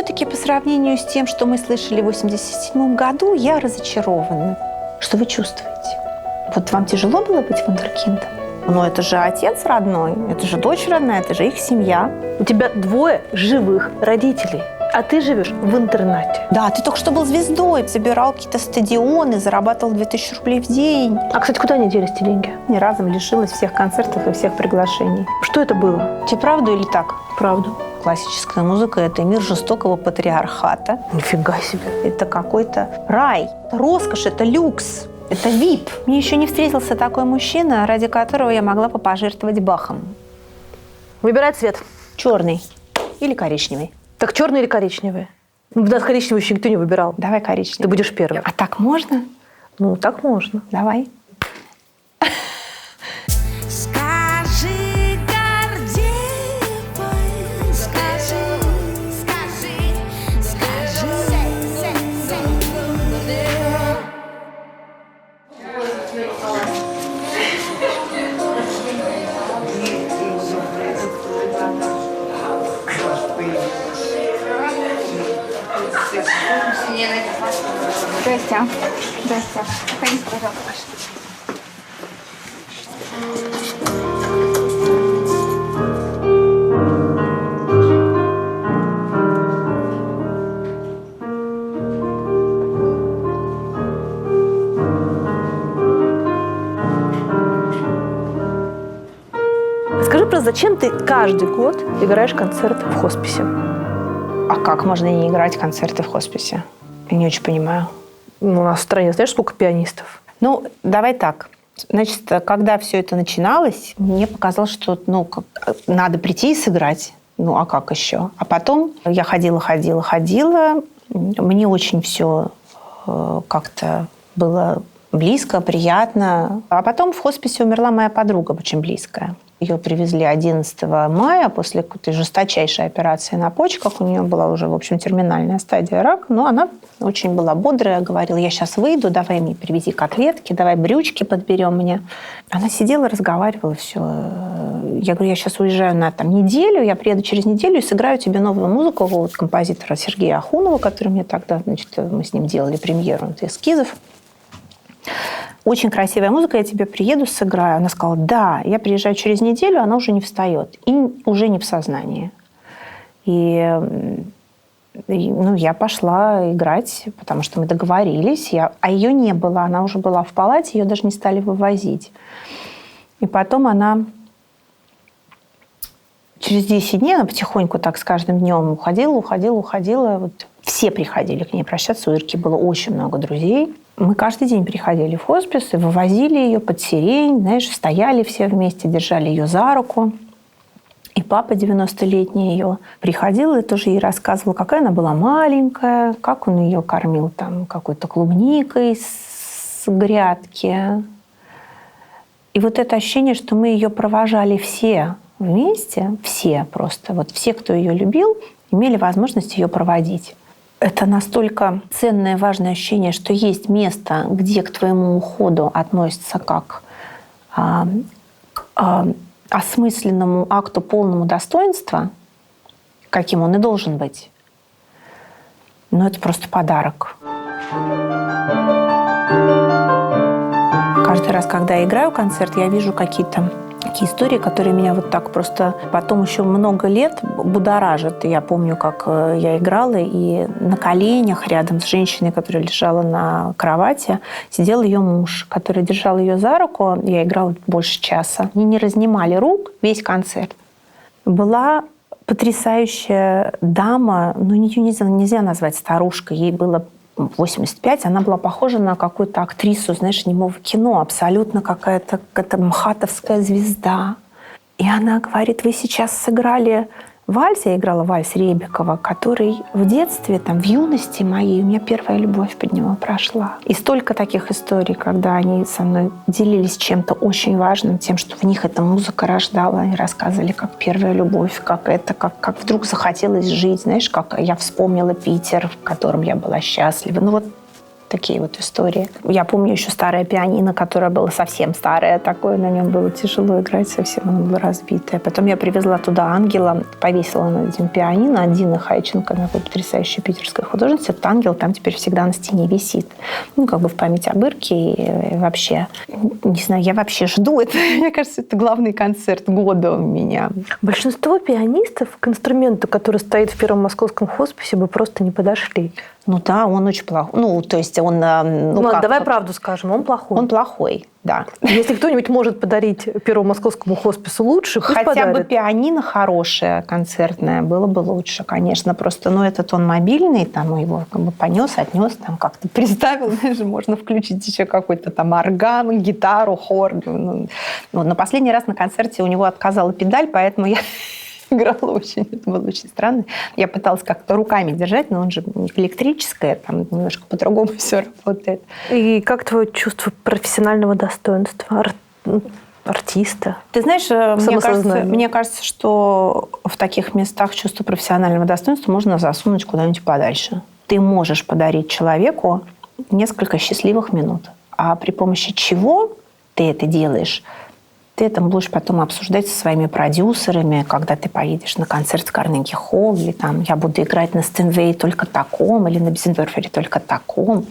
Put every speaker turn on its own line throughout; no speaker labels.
все-таки по сравнению с тем, что мы слышали в 1987 году, я разочарована. Что вы чувствуете? Вот вам тяжело было быть вундеркиндом? Но это же отец родной, это же дочь родная, это же их семья.
У тебя 2 живых родителей, а ты живешь в интернате.
Да, ты только что был звездой, собирал какие-то стадионы, зарабатывал 2000 рублей в день.
А, кстати, куда они делись, эти деньги?
Не разом лишилась всех концертов и всех приглашений.
Что это было?
Тебе правду или так?
Правду.
Классическая музыка – это мир жестокого патриархата.
Нифига себе.
Это какой-то рай, это роскошь, это люкс, это VIP. Мне еще не встретился такой мужчина, ради которого я могла бы пожертвовать Бахом.
Выбирай цвет.
Черный или коричневый.
Так черный или коричневый? У нас коричневый еще никто не выбирал.
Давай коричневый.
Ты будешь первым.
А так можно?
Ну, так можно.
Давай.
Здрасте. Здрасте. Проходите, пожалуйста.
Скажи просто, зачем ты каждый год играешь концерт в хосписе?
А как можно не играть концерты в хосписе? Я не очень понимаю.
Ну, у нас в стране, знаешь, сколько пианистов?
Ну, давай так. Значит, когда все это начиналось, мне показалось, что надо прийти и сыграть. Ну, а как еще? А потом я ходила. Мне очень все как-то было близко, приятно. А потом в хосписе умерла моя подруга, очень близкая. Ее привезли 11 мая после какой-то жесточайшей операции на почках. У нее была уже, в общем, терминальная стадия рака. Но она очень была бодрая, говорила: я сейчас выйду, давай мне привези котлетки, давай брючки подберем мне. Она сидела, разговаривала, все. Я говорю: я сейчас уезжаю на неделю, я приеду через неделю и сыграю тебе новую музыку вот композитора Сергея Ахунова, который мне тогда, значит, мы с ним делали премьеру эскизов. Очень красивая музыка, я тебе приеду, сыграю. Она сказала: да, я приезжаю через неделю, она уже не встает и уже не в сознании. И я пошла играть, потому что мы договорились. А ее не было, она уже была в палате, ее даже не стали вывозить. И потом она через 10 дней, она потихоньку так с каждым днем уходила. Вот все приходили к ней прощаться, у Ирки было очень много друзей. Мы каждый день приходили в хоспис и вывозили ее под сирень, знаешь, стояли все вместе, держали ее за руку. И папа 90-летний ее приходил и тоже ей рассказывал, какая она была маленькая, как он ее кормил там какой-то клубникой с грядки. И вот это ощущение, что мы ее провожали все вместе, все просто, вот все, кто ее любил, имели возможность ее проводить. Это настолько ценное, важное ощущение, что есть место, где к твоему уходу относятся как к осмысленному акту полному достоинства, каким он и должен быть. Но это просто подарок. Каждый раз, когда я играю концерт, я вижу какие-то такие истории, которые меня вот так просто потом еще много лет будоражат. Я помню, как я играла, и на коленях рядом с женщиной, которая лежала на кровати, сидел ее муж, который держал ее за руку. Я играла больше часа. Они не разнимали рук весь концерт. Была потрясающая дама, но ее нельзя назвать старушкой, ей было 85, она была похожа на какую-то актрису, знаешь, немого кино, абсолютно какая-то мхатовская звезда. И она говорит: вы сейчас сыграли вальс, я играла вальс Ребекова, который в детстве, в юности моей, у меня первая любовь под него прошла. И столько таких историй, когда они со мной делились чем-то очень важным, тем, что в них эта музыка рождала, и рассказывали, как первая любовь, как вдруг захотелось жить, знаешь, как я вспомнила Питер, в котором я была счастлива. такие вот истории. Я помню еще старое пианино, которое было совсем старое такое, на нем было тяжело играть, совсем оно было разбитое. Потом я привезла туда ангела, повесила над этим пианино. Дина Хайченко, такой потрясающая питерская художница. Этот ангел там теперь всегда на стене висит. Ну, как бы в память об Ирке и вообще. Не знаю, я вообще жду это. Мне кажется, это главный концерт года у меня.
Большинство пианистов к инструменту, который стоит в Первом Московском хосписе, бы просто не подошли.
Ну да, он очень плохой. Ну, то есть он...
Давай правду скажем, он плохой.
Он плохой, да.
Если кто-нибудь может подарить Первому Московскому хоспису лучше, пусть
хотя
подарит.
бы пианино хорошее, концертное, было бы лучше, конечно. Просто, этот он мобильный, там его как бы понес, отнес, там как-то приставил, даже можно включить еще какой-то там орган, гитару, хор. На последний раз на концерте у него отказала педаль, поэтому я играла очень, это было очень странно. Я пыталась как-то руками держать, но он же электрическое, там немножко по-другому все работает.
И как твое чувство профессионального достоинства артиста?
Ты знаешь, мне кажется, что в таких местах чувство профессионального достоинства можно засунуть куда-нибудь подальше. Ты можешь подарить человеку несколько счастливых минут. А при помощи чего ты это делаешь, ты это будешь потом обсуждать со своими продюсерами, когда ты поедешь на концерт в Карнеги-холл, или там я буду играть на Стенвее только таком, или на Бизендорфере только таком.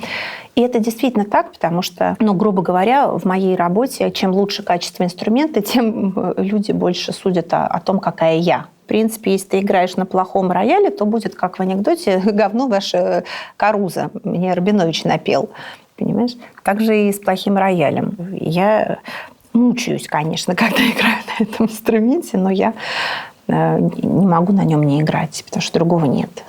И это действительно так, потому что, грубо говоря, в моей работе, чем лучше качество инструмента, тем люди больше судят о том, какая я. В принципе, если ты играешь на плохом рояле, то будет, как в анекдоте, говно ваше Каруза. Мне Рабинович напел. Понимаешь? Так же и с плохим роялем. Я мучаюсь, конечно, когда играю на этом инструменте, но я не могу на нем не играть, потому что другого нет.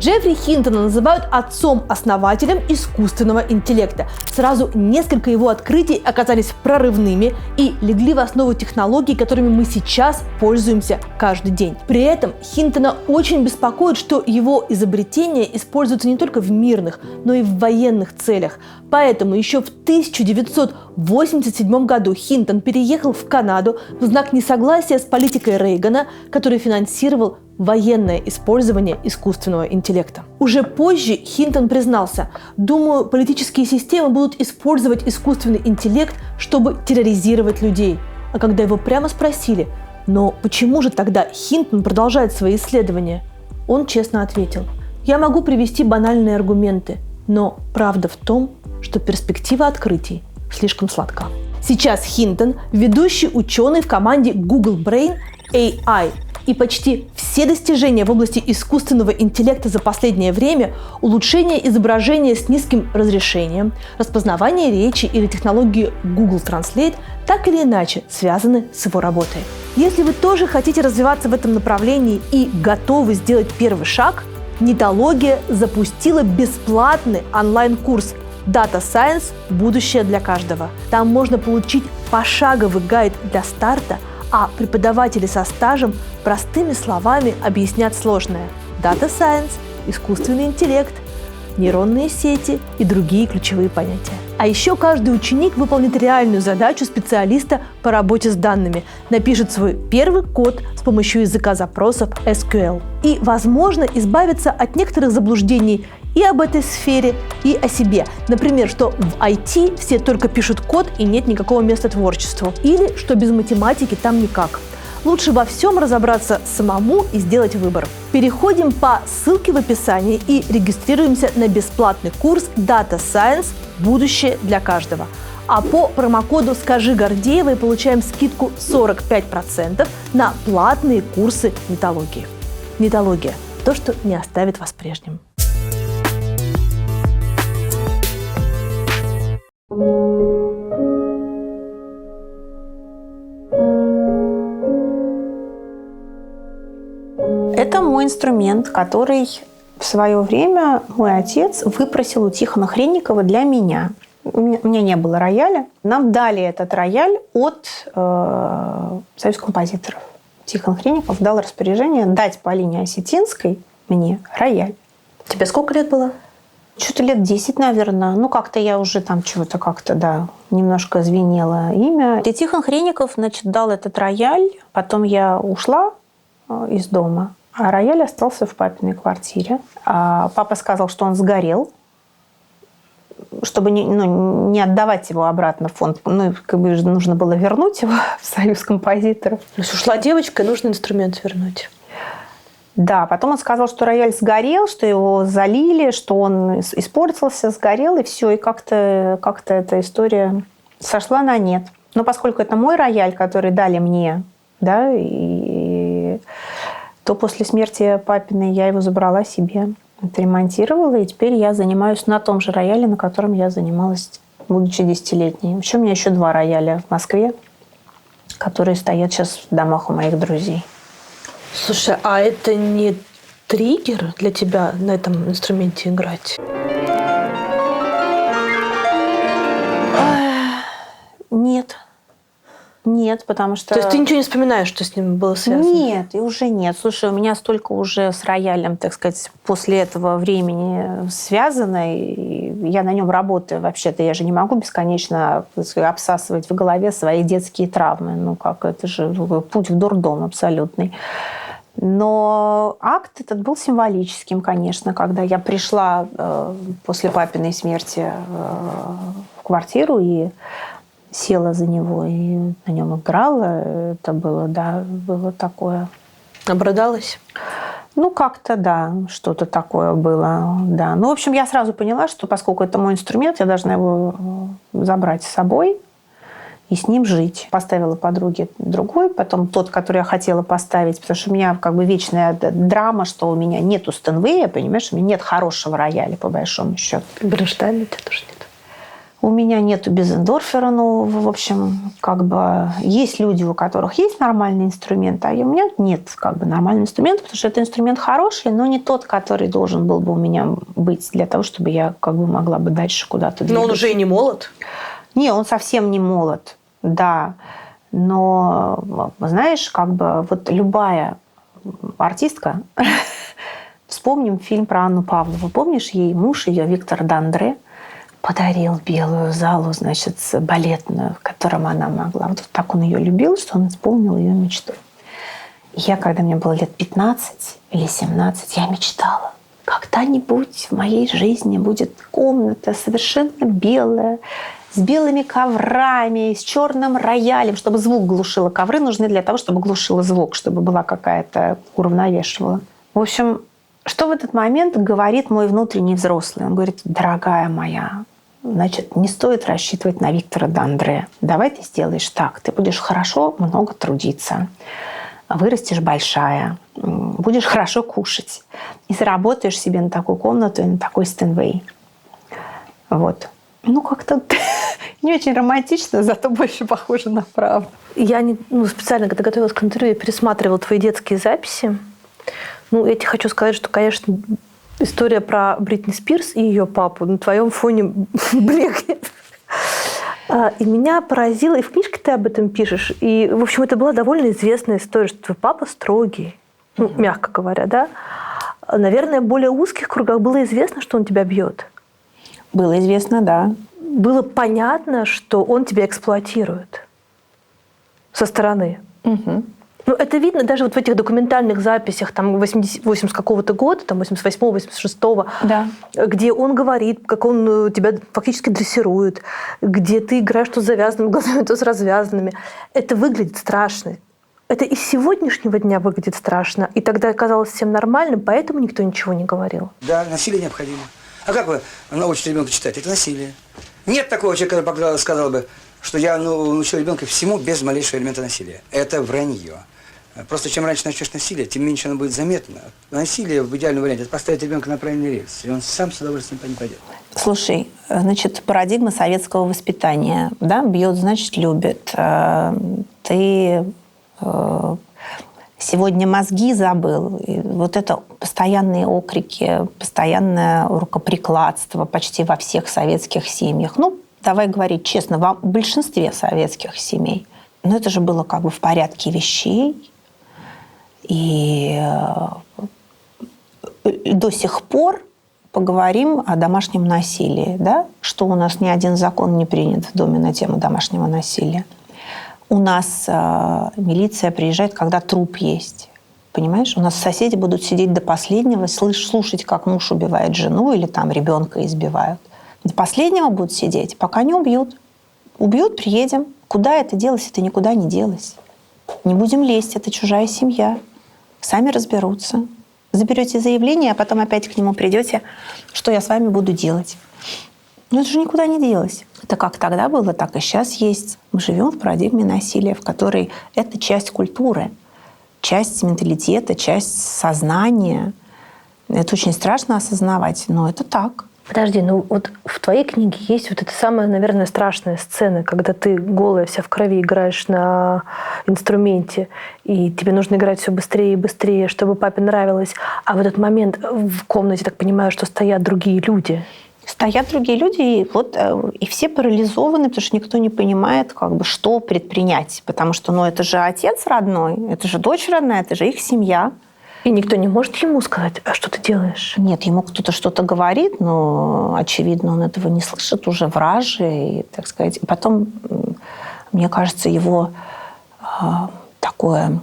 Джеффри Хинтона называют отцом-основателем искусственного интеллекта. Сразу несколько его открытий оказались прорывными и легли в основу технологий, которыми мы сейчас пользуемся каждый день. При этом Хинтона очень беспокоит, что его изобретения используются не только в мирных, но и в военных целях. Поэтому еще в 1987 году Хинтон переехал в Канаду в знак несогласия с политикой Рейгана, который финансировал военное использование искусственного интеллекта. Уже позже Хинтон признался: «Думаю, политические системы будут использовать искусственный интеллект, чтобы терроризировать людей». А когда его прямо спросили: «Но почему же тогда Хинтон продолжает свои исследования?», он честно ответил: «Я могу привести банальные аргументы, но правда в том, что перспектива открытий слишком сладка». Сейчас Хинтон – ведущий ученый в команде Google Brain AI. И почти все достижения в области искусственного интеллекта за последнее время – улучшение изображения с низким разрешением, распознавание речи или технологии Google Translate – так или иначе связаны с его работой. Если вы тоже хотите развиваться в этом направлении и готовы сделать первый шаг, Нитология запустила бесплатный онлайн-курс Data Science – будущее для каждого. Там можно получить пошаговый гайд для старта, а преподаватели со стажем простыми словами объяснят сложное. Data Science, искусственный интеллект, нейронные сети и другие ключевые понятия. А еще каждый ученик выполнит реальную задачу специалиста по работе с данными, напишет свой первый код с помощью языка запросов SQL. И, возможно, избавиться от некоторых заблуждений и об этой сфере, и о себе. Например, что в IT все только пишут код и нет никакого места творчеству. Или что без математики там никак. Лучше во всем разобраться самому и сделать выбор. Переходим по ссылке в описании и регистрируемся на бесплатный курс Data Science «Будущее для каждого». А по промокоду «Скажи Гордеевой» получаем скидку 45% на платные курсы нитологии. Нитология – то, что не оставит вас прежним.
Это мой инструмент, который в свое время мой отец выпросил у Тихона Хренникова для меня. У меня не было рояля. Нам дали этот рояль от Союза композиторов. Тихон Хренников дал распоряжение дать Полине Осетинской мне рояль.
Тебе сколько лет было?
Что-то лет 10, наверное. Как-то я уже там чего-то как-то, немножко звенело имя. И Тихон Хренников, дал этот рояль. Потом я ушла из дома. А рояль остался в папиной квартире. Папа сказал, что он сгорел, чтобы не отдавать его обратно в фонд. Нужно было вернуть его в Союз композиторов.
То есть ушла девочка, и нужно инструмент вернуть.
Да, потом он сказал, что рояль сгорел, что его залили, что он испортился, сгорел, и все. И как-то эта история сошла на нет. Но поскольку это мой рояль, который дали мне, да, то после смерти папиной я его забрала себе, отремонтировала, и теперь я занимаюсь на том же рояле, на котором я занималась, будучи 10-летней. Еще у меня еще 2 рояля в Москве, которые стоят сейчас в домах у моих друзей.
Слушай, а это не триггер для тебя на этом инструменте играть?
Нет, потому что...
То есть ты ничего не вспоминаешь, что с ним было связано?
Нет, и уже нет. Слушай, у меня столько уже с роялем, так сказать, после этого времени связано, и я на нем работаю. Вообще-то я же не могу бесконечно обсасывать в голове свои детские травмы. Это же путь в дурдом абсолютный. Но акт этот был символическим, конечно, когда я пришла после папиной смерти в квартиру и села за него и на нем играла. Это было, да, было такое.
Обрадалась?
Как-то, да, что-то такое было, да. В общем, я сразу поняла, что поскольку это мой инструмент, я должна его забрать с собой и с ним жить. Поставила подруге другой, потом тот, который я хотела поставить, потому что у меня вечная драма, что у меня нету Стенвея, понимаешь, у меня нет хорошего рояля, по большому счету.
Бронштейна у тебя тоже нет?
У меня нету Безендорфера, в общем, есть люди, у которых есть нормальный инструмент, а у меня нет нормального инструмента, потому что это инструмент хороший, но не тот, который должен был бы у меня быть для того, чтобы я могла бы дальше куда-то двигаться.
Но он уже и не молод?
Не, он совсем не молод, да. Но, знаешь, любая артистка... Вспомним фильм про Анну Павлову. Помнишь, ей муж ее, Виктор Дандре, подарил белую залу, балетную, в котором она могла. Вот так он ее любил, что он исполнил ее мечту. И когда мне было лет 15 или 17, я мечтала, когда-нибудь в моей жизни будет комната совершенно белая, с белыми коврами, с черным роялем, чтобы звук глушило. Ковры нужны для того, чтобы глушило звук, чтобы была какая-то уравновешивала. В общем, что в этот момент говорит мой внутренний взрослый? Он говорит: дорогая моя, не стоит рассчитывать на Виктора Дандре. Давай ты сделаешь так. Ты будешь хорошо много трудиться, вырастешь большая, будешь хорошо кушать и заработаешь себе на такую комнату и на такой Стенвей. Вот. Как-то не очень романтично, зато больше похоже на правду.
Я специально, когда готовилась к интервью, пересматривала твои детские записи. Я тебе хочу сказать, что, конечно, история про Бритни Спирс и ее папу на твоем фоне блекнет. И меня поразило, и в книжке ты об этом пишешь. И, в общем, это была довольно известная история, что твой папа строгий, мягко говоря, да? Наверное, в более узких кругах было известно, что он тебя бьет.
Было известно, да.
Было понятно, что он тебя эксплуатирует со стороны.
Угу.
Это видно даже в этих документальных записях 80 какого-то года, 88-го, 86-го,
да.
Где он говорит, как он тебя фактически дрессирует, где ты играешь то с завязанными глазами, то с развязанными. Это выглядит страшно. Это и с сегодняшнего дня выглядит страшно. И тогда казалось всем нормальным, поэтому никто ничего не говорил.
Да, насилие необходимо. А как вы научите ребенка читать? Это насилие. Нет такого человека, который сказал бы, что я научил ребенка всему без малейшего элемента насилия. Это вранье. Просто чем раньше начнешь насилие, тем меньше оно будет заметно. Насилие в идеальном варианте – это поставить ребенка на правильный рельс, и он сам с удовольствием не пойдет.
Слушай, парадигма советского воспитания. Да? Бьет, значит, любит. Ты сегодня мозги забыл. И это постоянные окрики, постоянное рукоприкладство почти во всех советских семьях. Давай говорить честно, в большинстве советских семей. Но это же было в порядке вещей. И до сих пор поговорим о домашнем насилии, да? Что у нас ни один закон не принят в доме на тему домашнего насилия. У нас милиция приезжает, когда труп есть. Понимаешь? У нас соседи будут сидеть до последнего, слушать, как муж убивает жену или там ребенка избивают. До последнего будут сидеть, пока не убьют. Убьют, приедем. Куда это делось? Это никуда не делось. Не будем лезть, это чужая семья. Сами разберутся. Заберете заявление, а потом опять к нему придете, что я с вами буду делать. Но это же никуда не делось. Это как тогда было, так и сейчас есть. Мы живем в парадигме насилия, в которой это часть культуры, часть менталитета, часть сознания. Это очень страшно осознавать, но это так.
Подожди, ну вот в твоей книге есть вот эта самая, наверное, страшная сцена, когда ты голая вся в крови играешь на инструменте, и тебе нужно играть все быстрее и быстрее, чтобы папе нравилось. А в этот момент в комнате, так понимаю, что стоят другие люди.
Стоят другие люди, и все парализованы, потому что никто не понимает, что предпринять. Потому что это же отец родной, это же дочь родная, это же их семья.
И никто не может ему сказать, а что ты делаешь?
Нет, ему кто-то что-то говорит, но, очевидно, он этого не слышит, уже вражий, так сказать. И потом, мне кажется, его такое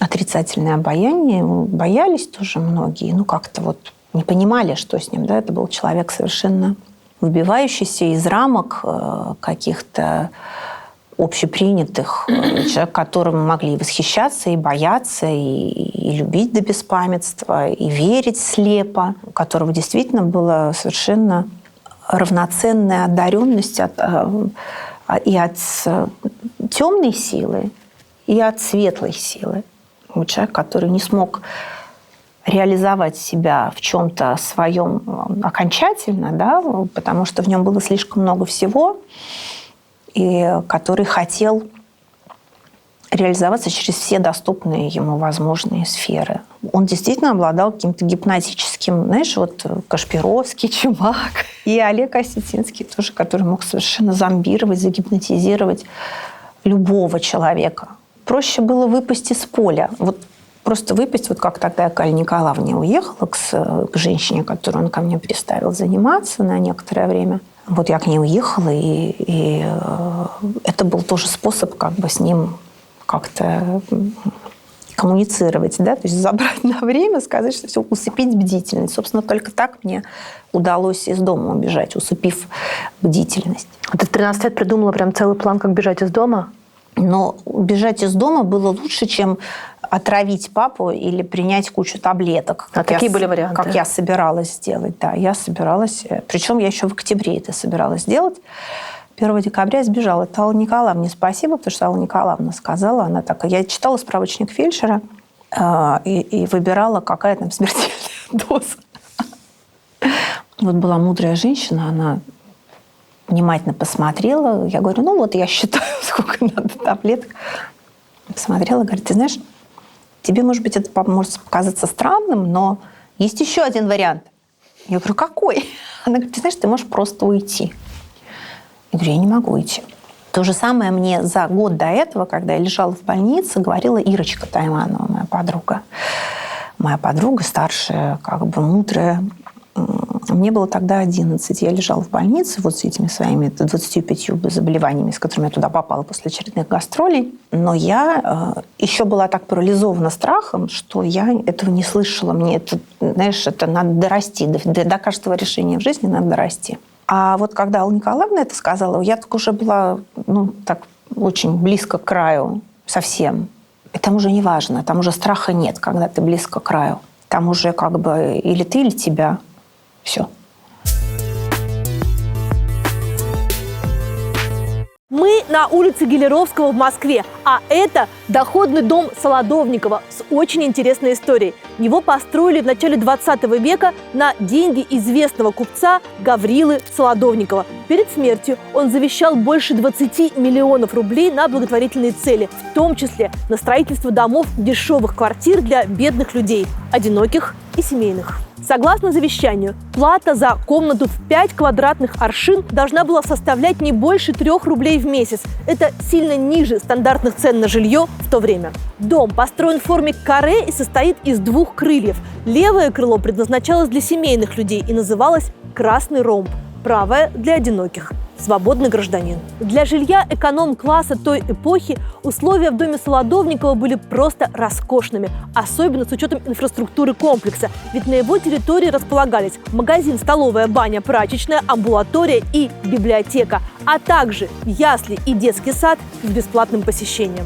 отрицательное обаяние, его боялись тоже многие, как-то не понимали, что с ним. Да? Это был человек совершенно выбивающийся из рамок каких-то общепринятых, человек, которым могли и восхищаться, и бояться, и любить до беспамятства, и верить слепо, у которого действительно была совершенно равноценная одаренность и от темной силы, и от светлой силы. Человек, который не смог реализовать себя в чем-то своем окончательно, да, потому что в нем было слишком много всего, и который хотел реализоваться через все доступные ему возможные сферы. Он действительно обладал каким-то гипнотическим, Кашпировский, Чумак, и Олег Осетинский тоже, который мог совершенно зомбировать, загипнотизировать любого человека. Проще было выпасть из поля. Просто выпасть, как тогда я к Алле Николаевне уехала, к женщине, которую он ко мне приставил заниматься на некоторое время. Я к ней уехала, и это был тоже способ с ним как-то коммуницировать, да, то есть забрать на время, сказать, что все, усыпить бдительность. Собственно, только так мне удалось из дома убежать, усыпив бдительность.
Ты в 13 лет придумала прям целый план, как бежать из дома?
Но бежать из дома было лучше, чем отравить папу или принять кучу таблеток.
Какие были варианты?
Как я собиралась сделать, да. Я собиралась... Причем я еще в октябре это собиралась сделать. 1 декабря я сбежала. Это Алла Николаевне спасибо, потому что Алла Николаевна сказала, она такая... Я читала справочник фельдшера и выбирала, какая там смертельная доза. Была мудрая женщина, она внимательно посмотрела. Я говорю, я считаю, сколько надо таблеток. Посмотрела, говорит, ты знаешь, тебе, может быть, это может показаться странным, но есть еще один вариант. Я говорю, какой? Она говорит, ты знаешь, ты можешь просто уйти. Я говорю, я не могу уйти. То же самое мне за год до этого, когда я лежала в больнице, говорила Ирочка Тайманова, моя подруга. Моя подруга старшая, мудрая. Мне было тогда 11. Я лежала в больнице с этими своими 25 заболеваниями, с которыми я туда попала после очередных гастролей. Но я еще была так парализована страхом, что я этого не слышала. Мне это надо дорасти. До каждого решения в жизни надо дорасти. А когда Алла Николаевна это сказала, я так уже была очень близко к краю совсем. И там уже не важно, там уже страха нет, когда ты близко к краю. Там уже или ты, или тебя. Все.
Мы на улице Гелеровского в Москве, а это доходный дом Солодовникова с очень интересной историей. Его построили в начале 20 века на деньги известного купца Гаврилы Солодовникова. Перед смертью он завещал больше 20 миллионов рублей на благотворительные цели, в том числе на строительство домов, дешевых квартир для бедных людей, одиноких и семейных. Согласно завещанию, плата за комнату в 5 квадратных аршин должна была составлять не больше 3 рублей в месяц. Это сильно ниже стандартных цен на жилье в то время. Дом построен в форме каре и состоит из 2 крыльев. Левое крыло предназначалось для семейных людей и называлось «красный ромб», правое – для одиноких. свободный гражданин. Для жилья эконом-класса той эпохи условия в доме Солодовникова были просто роскошными, особенно с учетом инфраструктуры комплекса, ведь на его территории располагались магазин, столовая, баня, прачечная, амбулатория и библиотека, а также ясли и детский сад с бесплатным посещением.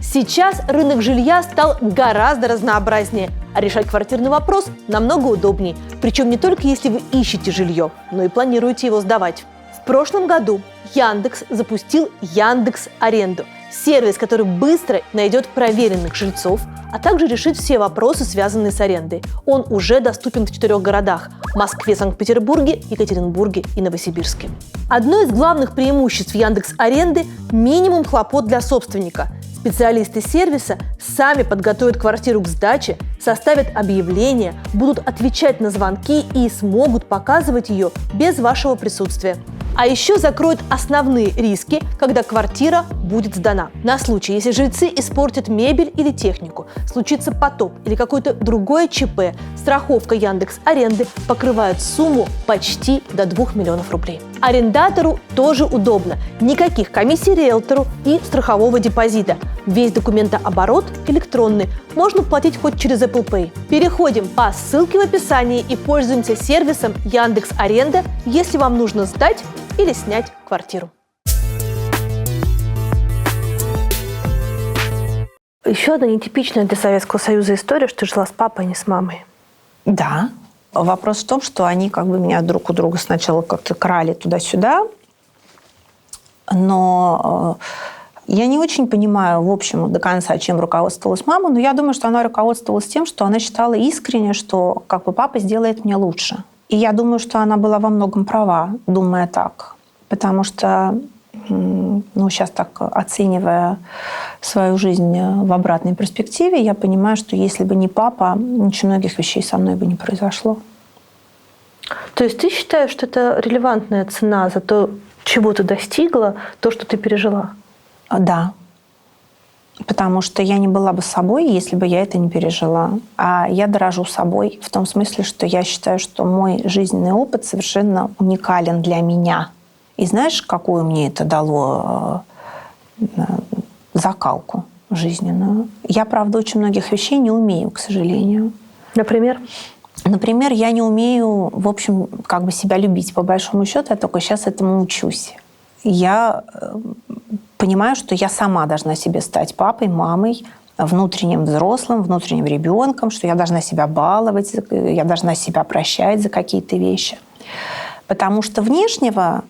Сейчас рынок жилья стал гораздо разнообразнее, а решать квартирный вопрос намного удобнее. Причем не только если вы ищете жилье, но и планируете его сдавать. В прошлом году Яндекс запустил Яндекс.Аренду – сервис, который быстро найдет проверенных жильцов, а также решит все вопросы, связанные с арендой. Он уже доступен в 4 городах – Москве, Санкт-Петербурге, Екатеринбурге и Новосибирске. Одно из главных преимуществ Яндекс.Аренды – минимум хлопот для собственника. Специалисты сервиса сами подготовят квартиру к сдаче, составят объявления, будут отвечать на звонки и смогут показывать ее без вашего присутствия. А еще закроют основные риски, когда квартира будет сдана. На случай, если жильцы испортят мебель или технику, случится потоп или какое-то другое ЧП, страховка Яндекс.Аренды покрывает сумму почти до 2 миллионов рублей. Арендатору тоже удобно. Никаких комиссий риэлтору и страхового депозита. Весь документооборот электронный. Можно платить хоть через Apple Pay. Переходим по ссылке в описании и пользуемся сервисом Яндекс.Аренда, если вам нужно сдать или снять квартиру. Еще одна нетипичная для Советского Союза история, что ты жила с папой, а не с мамой.
Да. Вопрос в том, что они как бы меня друг у друга сначала как-то крали туда-сюда, но я не очень понимаю, в общем, до конца, чем руководствовалась мама, но я думаю, что она руководствовалась тем, что она считала искренне, что как бы папа сделает мне лучше. И я думаю, что она была во многом права, думая так. Потому что, сейчас так оценивая свою жизнь в обратной перспективе, я понимаю, что если бы не папа, очень многих вещей со мной бы не произошло.
То есть ты считаешь, что это релевантная цена за то, чего ты достигла, то, что ты пережила?
Да. Потому что я не была бы собой, если бы я это не пережила. А я дорожу собой в том смысле, что я считаю, что мой жизненный опыт совершенно уникален для меня. И знаешь, какую мне это дало закалку жизненную? Я, правда, очень многих вещей не умею, к сожалению.
Например?
Например, я не умею, в общем, как бы себя любить. По большому счету, я только сейчас этому учусь. Я понимаю, что я сама должна себе стать папой, мамой, внутренним взрослым, внутренним ребенком, что я должна себя баловать, я должна себя прощать за какие-то вещи. Потому что внешнего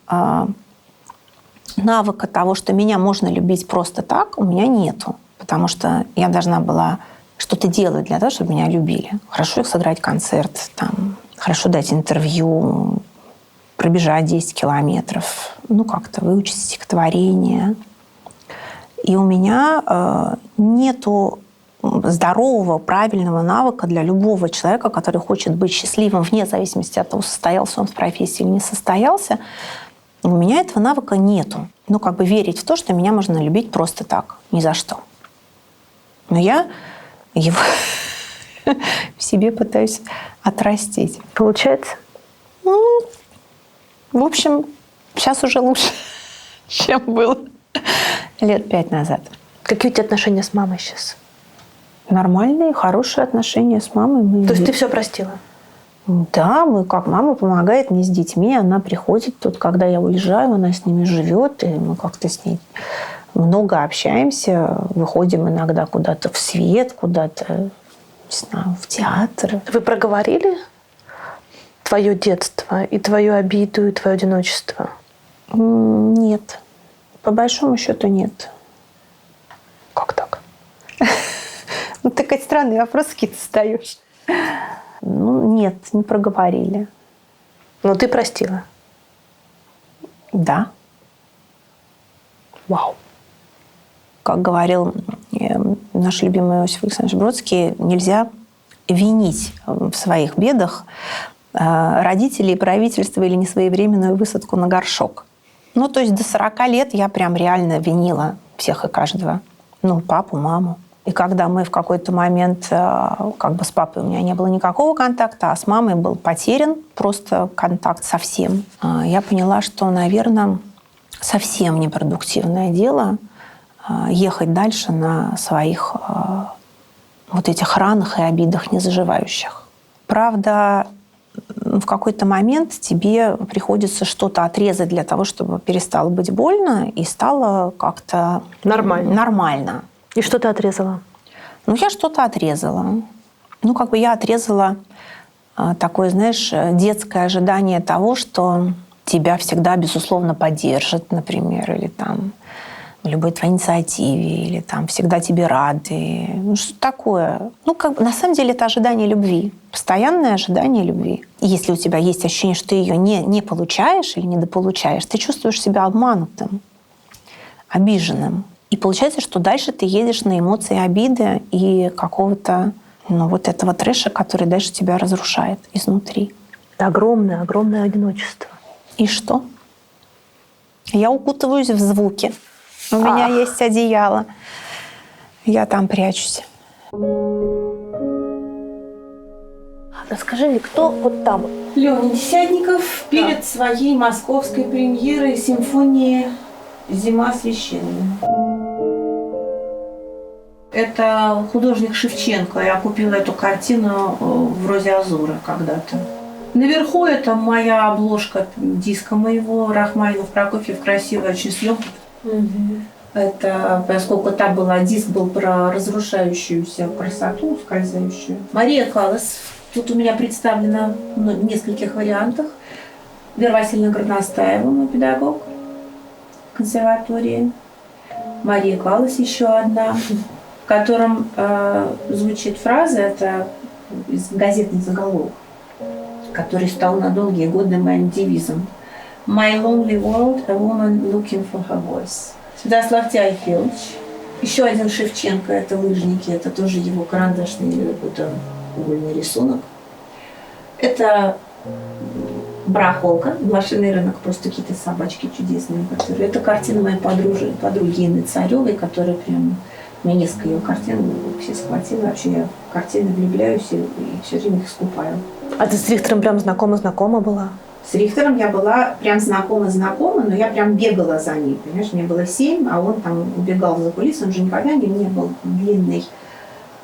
навыка того, что меня можно любить просто так, у меня нету. Потому что я должна была что-то делать для того, чтобы меня любили. Хорошо сыграть концерт, хорошо дать интервью, пробежать 10 километров, как-то выучить стихотворение. И у меня нету здорового, правильного навыка для любого человека, который хочет быть счастливым, вне зависимости от того, состоялся он в профессии или не состоялся. У меня этого навыка нету. Верить в то, что меня можно любить просто так, ни за что. Но я его в себе пытаюсь отрастить.
Получается?
В общем, сейчас уже лучше, чем было лет 5 назад.
Какие у тебя отношения с мамой сейчас?
Нормальные, хорошие отношения с мамой.
То есть ты все простила?
Да, мама помогает мне с детьми. Она приходит тут, когда я уезжаю, она с ними живет. И мы как-то с ней много общаемся. Выходим иногда куда-то в свет, куда-то, не знаю, в театр.
Вы проговорили твое детство и твою обиду, и твое одиночество?
Нет. По большому счету нет.
Как так?
Такие странные вопросы какие-то задаешь. Нет, не проговорили.
Но ты простила?
Да.
Вау.
Как говорил наш любимый Иосиф Александрович Бродский, нельзя винить в своих бедах родителей, правительства или несвоевременную высадку на горшок. То есть до 40 лет я прям реально винила всех и каждого. Папу, маму. И когда мы в какой-то момент, с папой у меня не было никакого контакта, а с мамой был потерян просто контакт совсем, я поняла, что, наверное, совсем непродуктивное дело ехать дальше на своих вот этих ранах и обидах незаживающих. Правда, в какой-то момент тебе приходится что-то отрезать для того, чтобы перестало быть больно и стало как-то нормально.
И что ты отрезала?
Ну, я что-то отрезала. Ну, как бы я отрезала такое, знаешь, детское ожидание того, что тебя всегда, безусловно, поддержат, например, или там в любой твоей инициативе, или там всегда тебе рады. Ну, что такое? Ну, как бы, на самом деле, это ожидание любви. Постоянное ожидание любви. И если у тебя есть ощущение, что ты ее не получаешь или недополучаешь, ты чувствуешь себя обманутым, обиженным. И получается, что дальше ты едешь на эмоции обиды и какого-то, ну, вот этого трэша, который дальше тебя разрушает изнутри.
Огромное, огромное одиночество.
И что? Я укутываюсь в звуки. У меня есть одеяло. Я там прячусь.
Расскажи мне, кто вот там?
Леня Десятников перед своей московской премьерой симфонии «Зима священная». Это художник Шевченко. Я купила эту картину в «Розе Азура» когда-то. Наверху это моя обложка диска моего, Рахманинов, Прокофьев, красивая очень съемка. Это, поскольку там диск был про разрушающуюся красоту, ускользающую. Мария Каллас. Тут у меня представлена в нескольких вариантах. Вера Васильевна Горностаева, мой педагог в консерватории. Мария Каллас еще одна, в котором звучит фраза, это из газетных заголовок, который стал на долгие годы моим девизом. «My lonely world, a woman looking for her voice». Святослав Теофилович. Еще один Шевченко, это лыжники, это тоже его карандашный угольный рисунок. Это барахолка, блошиный рынок, просто какие-то собачки чудесные, которые... Это картина моей подруги Инны Царевой, которая прям... У меня несколько ее картин, все схватила. Вообще я в картины влюбляюсь и все время их скупаю.
А ты с Рихтером прям знакома была?
С Рихтером я была прям знакома, но я прям бегала за ним. Понимаешь, мне было 7, а он там убегал за кулисы, он же никогда не был длинный.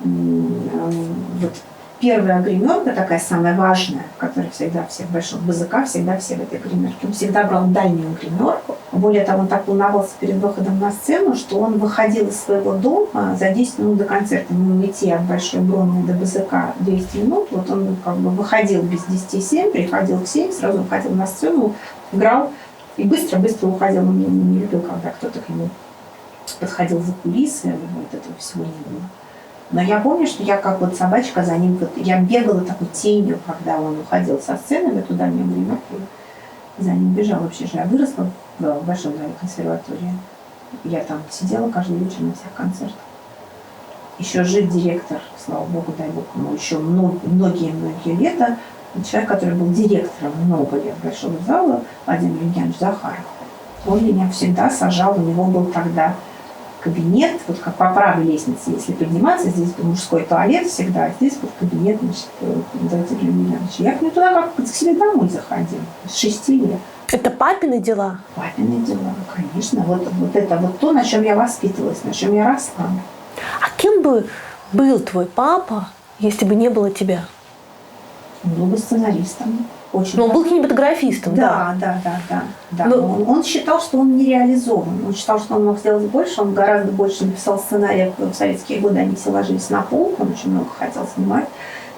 Вот первая гримерка, такая самая важная, которая всегда все в большом БЗК, всегда все в этой гримерке. Он всегда брал дальнюю гримерку. Более того, он так волновался перед выходом на сцену, что он выходил из своего дома за 10 минут до концерта. Ему идти от Большой Бронной до БЗК 200 минут. Вот он как бы выходил без 10:07, приходил к 7, сразу выходил на сцену, играл и быстро-быстро уходил. Он не любил, когда кто-то к нему подходил за кулисы, вот этого всего не было. Но я помню, что я как вот собачка за ним, я бегала такой тенью, когда он уходил со сцены в эту дальнюю гримерку. За ним бежала вообще же. Я выросла в большом зале консерватории. Я там сидела каждый вечер на всех концертах. Еще жив директор, слава богу, дай бог ему еще многие лета. Человек, который был директором много лет большого зала, Владимир Евгеньевич Захаров. Он меня всегда сажал, у него был тогда кабинет, вот как по правой лестнице, если подниматься, здесь был мужской туалет всегда, а здесь вот кабинет, значит, Владимир Евгеньевич. Я к нему туда как к себе домой заходила, с 6 лет.
Это папины дела?
Папины дела, конечно. Вот это вот то, на чем я воспитывалась, на чем я росла.
А кем бы был твой папа, если бы не было тебя?
Он был бы сценаристом. Очень.
Но он был кинематографистом, да?
Да. Он считал, что он не реализован. Он считал, что он мог сделать больше. Он гораздо больше написал сценариев. В советские годы они все ложились на полку. Он очень много хотел снимать.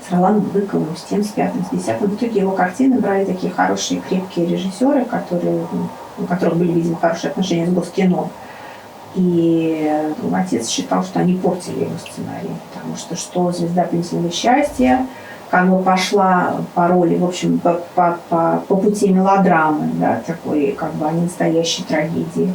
С Роланом Быковым, с тем, с пятым, с десятым. В итоге его картины брали такие хорошие, крепкие режиссеры, у которых были, видимо, хорошие отношения с Госкино. И отец считал, что они портили его сценарий. Потому что «Звезда пенсионного счастья», она пошла по роли, в общем, по пути мелодрамы, да, такой, как бы, не настоящей трагедии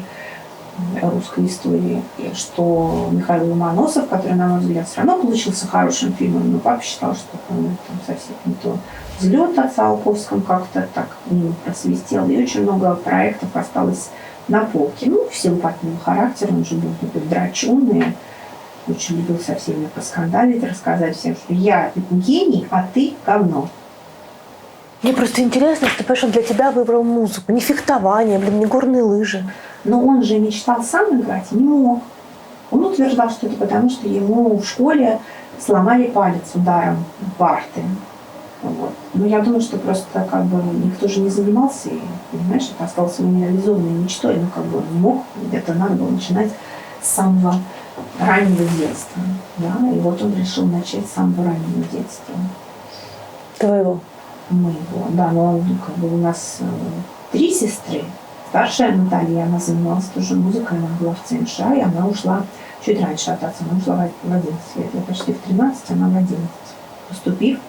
русской истории. И что Михаил Ломоносов, который, на мой взгляд, все равно получился хорошим фильмом, но папа считал, что он там совсем не то. «Взлет» от Циолковском как-то так просвистел. И очень много проектов осталось на полке. Ну, в силу папиного характера, он же был такой драчун, очень любил со всеми поскандалить, рассказать всем, что я гений, а ты говно.
Мне просто интересно, что ты, понимаешь, он для тебя выбрал музыку. Не фехтование, не горные лыжи.
Но он же мечтал сам играть и не мог. Он утверждал, что это потому, что ему в школе сломали палец ударом парты. Вот. Но я думаю, что просто никто же не занимался, и, понимаешь, это осталось его нереализованной мечтой. Он не мог, где-то надо было начинать с самого раннего детства. Да? И вот он решил начать с самого раннего детства.
Твоего?
Моего, да, но у нас 3 сестры. Старшая Наталья, она занималась тоже музыкой, она была в ЦМШ, и она ушла чуть раньше от отца, она ушла в 11 лет, я почти в 13, она в 11. Поступив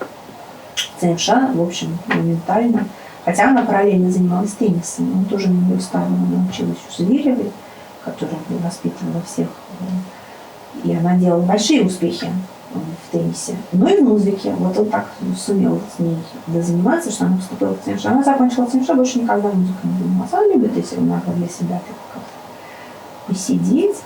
в ЦМШ, в общем, моментально, хотя она параллельно занималась теннисом, он тоже на нее ставил, она училась у Зверевой, которая воспитывала всех, и она делала большие успехи в теннисе, но и в музыке. Вот он так сумел с ней заниматься, что она поступила в ЦМШ. Она закончила ЦМШ, больше никогда музыкой не занималась. Она любит эти иногда для себя как-то посидеть.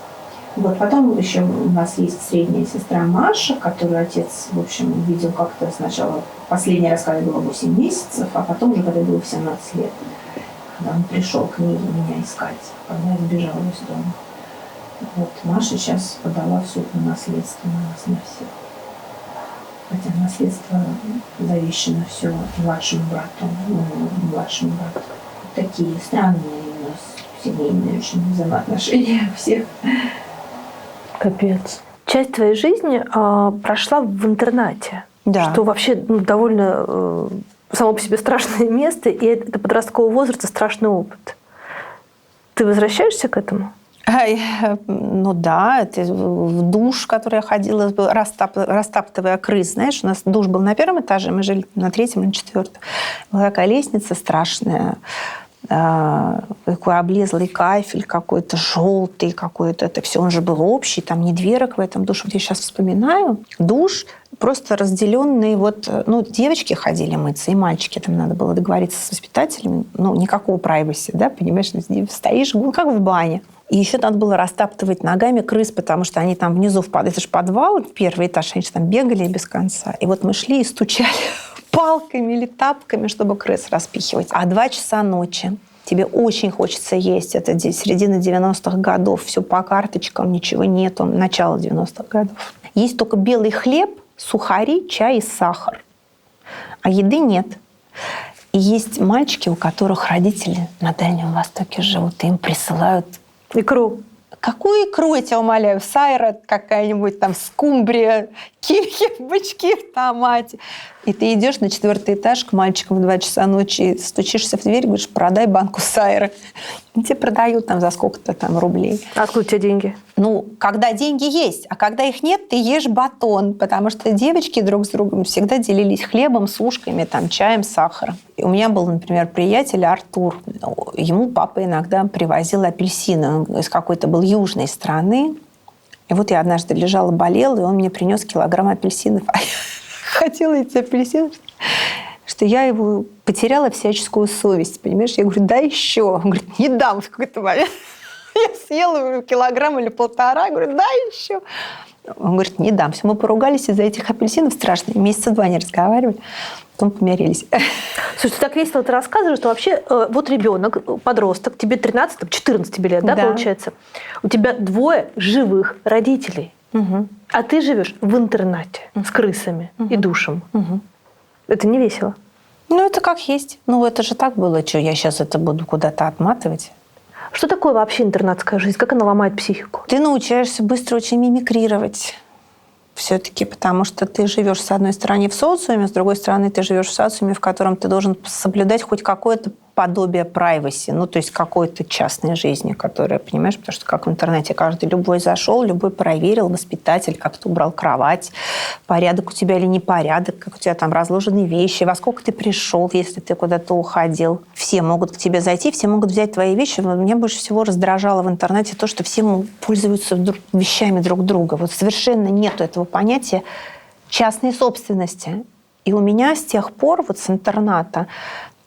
Вот. Потом еще у нас есть средняя сестра Маша, которую отец, в общем, видел как-то сначала, последний раз, когда было 8 месяцев, а потом уже, когда было 17 лет, когда он пришел к ней меня искать, когда я сбежала из дома. Вот Маша сейчас подала в суд на наследство на нас, на всех. Хотя наследство завещено все младшему брату, младшему брату. Такие странные у нас семейные очень взаимоотношения у всех.
Капец. Часть твоей жизни прошла в интернате.
Да.
Что вообще довольно само по себе страшное место, и это подросткового возраста страшный опыт. Ты возвращаешься к этому?
Ну да, это в душ, в который я ходила, растаптывая крыс. Знаешь, у нас душ был на 1 этаже, мы жили на 3-м или 4-м. Была такая лестница страшная, такой облезлый кафель какой-то, желтый какой-то. Это все, он же был общий, там не дверок в этом душе. Вот я сейчас вспоминаю. Душ просто разделенный. Девочки ходили мыться, и мальчики. Там надо было договориться с воспитателями. Никакого прайваси, да, понимаешь? Стоишь, как в бане. И еще надо было растаптывать ногами крыс, потому что они там внизу впадают. Это же подвал, 1-й этаж, они же там бегали без конца. И вот мы шли и стучали палками или тапками, чтобы крыс распихивать. А 2 часа ночи. Тебе очень хочется есть. Это середина 90-х годов. Все по карточкам, ничего нету. Начало 90-х годов. Есть только белый хлеб, сухари, чай и сахар. А еды нет. И есть мальчики, у которых родители на Дальнем Востоке живут, и им присылают
икру.
Какую икру, я тебя умоляю? Сайра какая-нибудь, там скумбрия, кильки, бычки в томате. И ты идешь на 4-й этаж к мальчикам в 2 часа ночи, стучишься в дверь, говоришь, продай банку сайры. И тебе продают там за сколько-то там рублей.
А откуда у тебя деньги?
Когда деньги есть. А когда их нет, ты ешь батон. Потому что девочки друг с другом всегда делились хлебом, сушками, там, чаем, сахаром. И у меня был, например, приятель Артур. Ему папа иногда привозил апельсины. Он из какой-то был южной страны. И вот я однажды лежала, болела, и он мне принес килограмм апельсинов. А я хотела эти апельсины, что я его потеряла всяческую совесть, понимаешь? Я говорю, дай еще. Он говорит, не дам в какой-то момент. Я съела килограмм или 1,5, говорю, дай еще. Он говорит, не дам. Все, мы поругались из-за этих апельсинов страшно. 2 месяца не разговаривали, потом помирились.
Слушай, ты так весело рассказываешь, что вообще вот ребенок, подросток, тебе 13-14 тебе лет, да, получается? У тебя 2 живых родителей.
Угу.
А ты живешь в интернате с крысами и душем. Это не весело.
Это как есть. Это же так было. Что, я сейчас это буду куда-то отматывать?
Что такое вообще интернатская жизнь? Как она ломает психику?
Ты научаешься быстро очень мимикрировать. Все-таки, потому что ты живешь с одной стороны в социуме, с другой стороны ты живешь в социуме, в котором ты должен соблюдать хоть какое-то подобие privacy, то есть какой-то частной жизни, которая, понимаешь, потому что как в интернете каждый любой зашел, любой проверил, воспитатель как-то убрал кровать, порядок у тебя или непорядок, как у тебя там разложены вещи, во сколько ты пришел, если ты куда-то уходил. Все могут к тебе зайти, все могут взять твои вещи. Меня больше всего раздражало в интернете то, что все пользуются вещами друг друга. Вот совершенно нету этого понятия частной собственности. И у меня с тех пор, с интерната,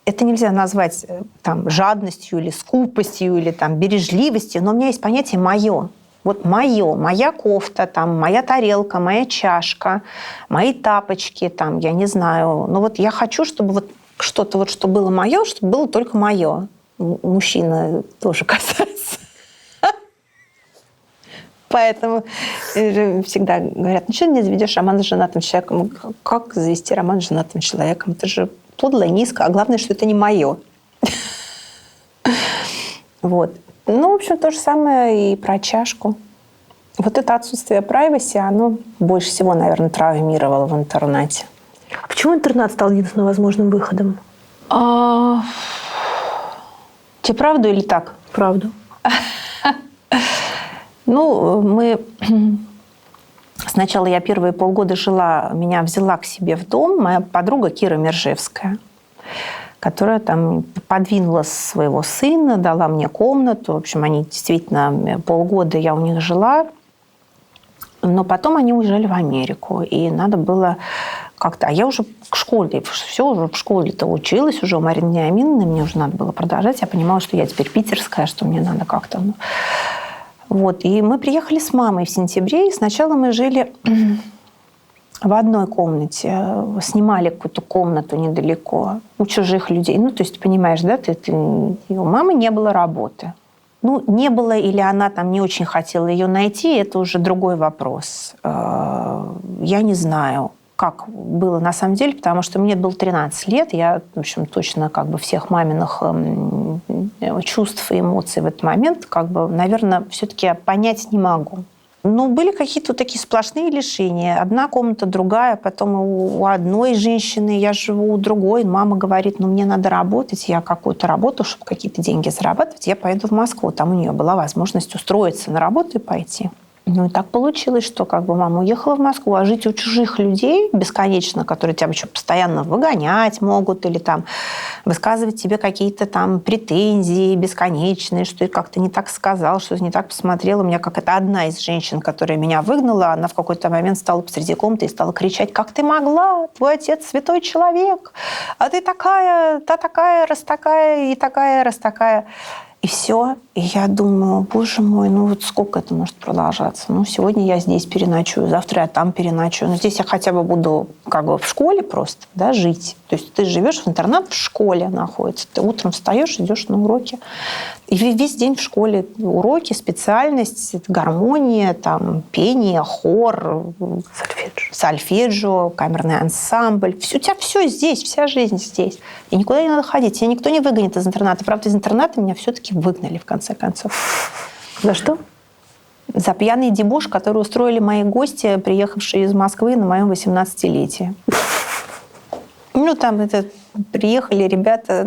это нельзя назвать там жадностью или скупостью или там бережливостью, но у меня есть понятие «моё». Вот моё, моя кофта, там, моя тарелка, моя чашка, мои тапочки, там, я не знаю. Я хочу, чтобы что-то вот, что было мое, что было только мое. Мужчина тоже касается. Поэтому всегда говорят, ну что ты не заведешь роман с женатым человеком? Как завести роман с женатым человеком? Это же подло, низко, а главное, что это не мое. Вот. Ну, в общем, то же самое и про чашку. Вот это отсутствие privacy, оно больше всего, наверное, травмировало в интернате.
А почему интернат стал единственным возможным выходом?
Тебе правду или так?
Правду.
Ну, сначала я первые полгода жила, меня взяла к себе в дом моя подруга Кира Мержевская, которая там подвинула своего сына, дала мне комнату. В общем, они действительно полгода я у них жила. Но потом они уезжали в Америку, и надо было как-то... А я уже к школе, все уже в школе-то училась, уже у Марины Вениаминовны, мне уже надо было продолжать. Я понимала, что я теперь питерская, что мне надо как-то... Вот, и мы приехали с мамой в сентябре, и сначала мы жили в одной комнате, снимали какую-то комнату недалеко у чужих людей. Ну, то есть, понимаешь, да, у мамы не было работы. Ну, не было, или она там не очень хотела ее найти, это уже другой вопрос. Я не знаю, как было на самом деле, потому что мне было 13 лет, я, в общем, точно как бы всех маминых чувств и эмоций в этот момент, как бы, наверное, все-таки понять не могу. Ну, были какие-то вот такие сплошные лишения. Одна комната, другая, потом у одной женщины я живу, у другой. Мама говорит, ну, мне надо работать, я какую-то работу, чтобы какие-то деньги зарабатывать, я поеду в Москву. Там у нее была возможность устроиться на работу и пойти. Ну, и так получилось, что как бы мама уехала в Москву, а жить у чужих людей бесконечно, которые тебя еще постоянно выгонять могут или там высказывать тебе какие-то там претензии бесконечные, что ты как-то не так сказал, что ты не так посмотрел. У меня как это одна из женщин, которая меня выгнала, она в какой-то момент стала посреди комнаты и стала кричать, как ты могла? Твой отец святой человек, а ты такая, та такая, раз такая, и такая, раз такая. И все. И я думаю, боже мой, ну вот сколько это может продолжаться? Ну, сегодня я здесь переночую, завтра я там переночую. Но здесь я хотя бы буду как бы в школе просто, да, жить. То есть ты живешь в интернат, в школе находится. Ты утром встаешь, идешь на уроки. И весь день в школе уроки, специальность, гармония, там, пение, хор, сольфеджио, камерный ансамбль. У тебя все здесь, вся жизнь здесь. И никуда не надо ходить. Тебя никто не выгонит из интерната. Правда, из интерната меня все-таки выгнали, в конце концов.
За что?
За пьяный дебош, который устроили мои гости, приехавшие из Москвы на моем 18-летии. Ну, там приехали ребята,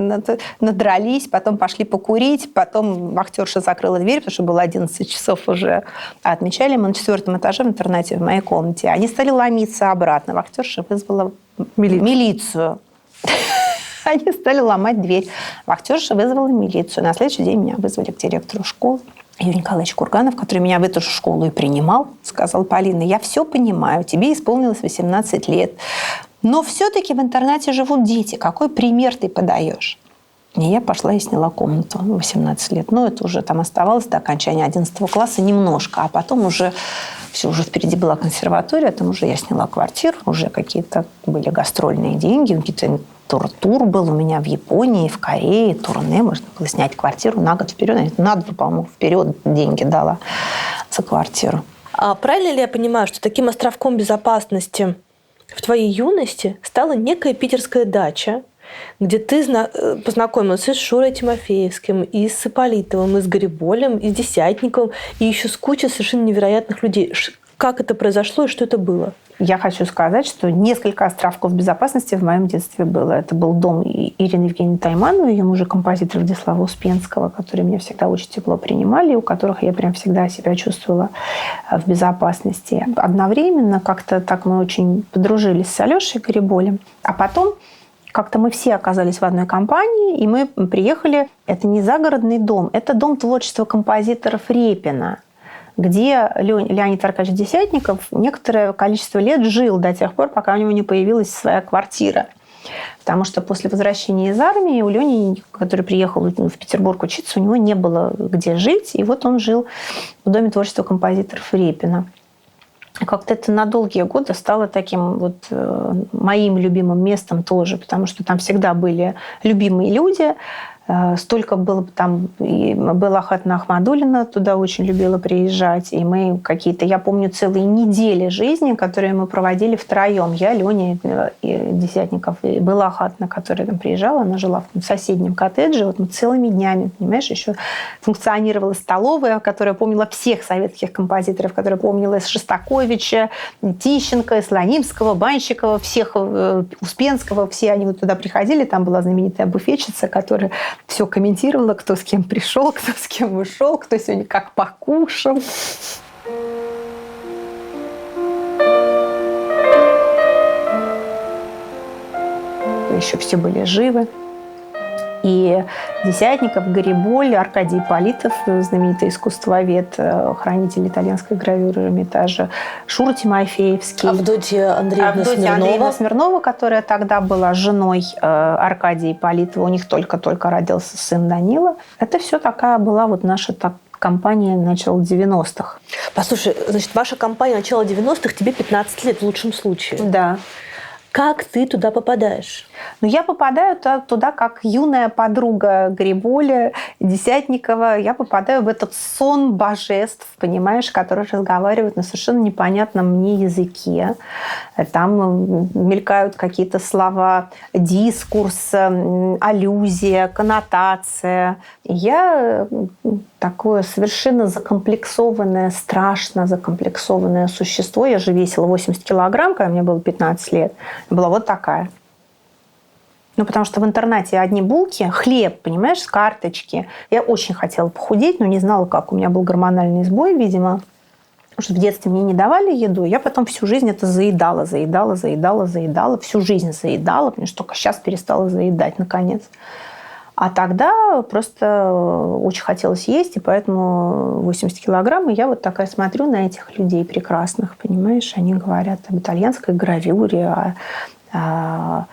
надрались, потом пошли покурить, потом вахтерша закрыла дверь, потому что было 11 часов уже. А отмечали мы на 4-м этаже в интернате в моей комнате. Они стали ломиться обратно. Вахтерша вызвала милицию. Они стали ломать дверь. Вахтерша вызвала милицию. На следующий день меня вызвали к директору школы. Юрий Николаевич Курганов, который меня в эту же школу и принимал, сказал, Полина, я все понимаю, тебе исполнилось 18 лет, но все-таки в интернате живут дети. Какой пример ты подаешь? И я пошла и сняла комнату 18 лет. Но это уже там оставалось до окончания 11 класса немножко. А потом уже все, уже впереди была консерватория, там уже я сняла квартиру, уже какие-то были гастрольные деньги, какие-то тур был у меня в Японии, в Корее, турне, можно было снять квартиру на год вперед. На 2, по-моему, вперед деньги дала за квартиру.
А правильно ли я понимаю, что таким островком безопасности в твоей юности стала некая питерская дача, где ты познакомилась и с Шурой Тимофеевским, и с Ипполитовым, и с Гриболем, и с Десятниковым, и еще с кучей совершенно невероятных людей. Как это произошло и что это было?
Я хочу сказать, что несколько островков безопасности в моем детстве было. Это был дом Ирины Евгеньевны Таймановой, ее мужа, композитора Владислава Успенского, которые меня всегда очень тепло принимали, у которых я прям всегда себя чувствовала в безопасности. Одновременно как-то так мы очень подружились с Алешей Гриболем. А потом как-то мы все оказались в одной компании, и мы приехали. Это не загородный дом, это дом творчества композиторов Репина, где Леонид Аркадьевич Десятников некоторое количество лет жил до тех пор, пока у него не появилась своя квартира. Потому что после возвращения из армии у Лени, который приехал в Петербург учиться, у него не было где жить. И вот он жил в Доме творчества композиторов Репина. как-то это на долгие годы стало таким вот моим любимым местом тоже, потому что там всегда были любимые люди. Столько было там, и была Хатна Ахмадуллина, туда очень любила приезжать, и мы какие-то, я помню, целые недели жизни, которые мы проводили втроем. Я, Леня и Десятников, и была Хатна, которая там приезжала, она жила в соседнем коттедже, вот мы целыми днями, понимаешь, еще функционировала столовая, которая помнила всех советских композиторов, которая помнила из Шостаковича, Тищенко, Слонимского, Банщикова, всех, Успенского, все они вот туда приходили, там была знаменитая буфетчица, которая все комментировала, кто с кем пришел, кто с кем ушел, кто сегодня как покушал. Еще все были живы. И Десятников, Гариболь, Аркадий Ипполитов, знаменитый искусствовед, хранитель итальянской гравюры Эрмитажа, Шура Тимофеевский.
Авдотья Андреевна
Смирнова, которая тогда была женой Аркадия Ипполитова. У них только-только родился сын Данила. Это все такая была вот наша компания начала 90-х.
Послушай, значит, ваша компания начала 90-х, тебе 15 лет в лучшем случае.
Да.
Как ты туда попадаешь?
Ну, я попадаю туда как юная подруга Гариболя, Десятникова. Я попадаю в этот сон божеств, понимаешь, которые разговаривают на совершенно непонятном мне языке. Там мелькают какие-то слова, дискурс, аллюзия, коннотация. Я такое совершенно закомплексованное, страшно закомплексованное существо. Я же весила 80 килограмм, когда мне было 15 лет. Была вот такая. Ну, потому что в интернате одни булки, хлеб, понимаешь, с карточки. Я очень хотела похудеть, но не знала, как. У меня был гормональный сбой, видимо. Потому что в детстве мне не давали еду. Я потом всю жизнь это заедала. Всю жизнь заедала, потому что только сейчас перестала заедать, наконец. А тогда просто очень хотелось есть, и поэтому 80 килограмм. И я вот такая смотрю на этих людей прекрасных, понимаешь? Они говорят об итальянской гравюре, о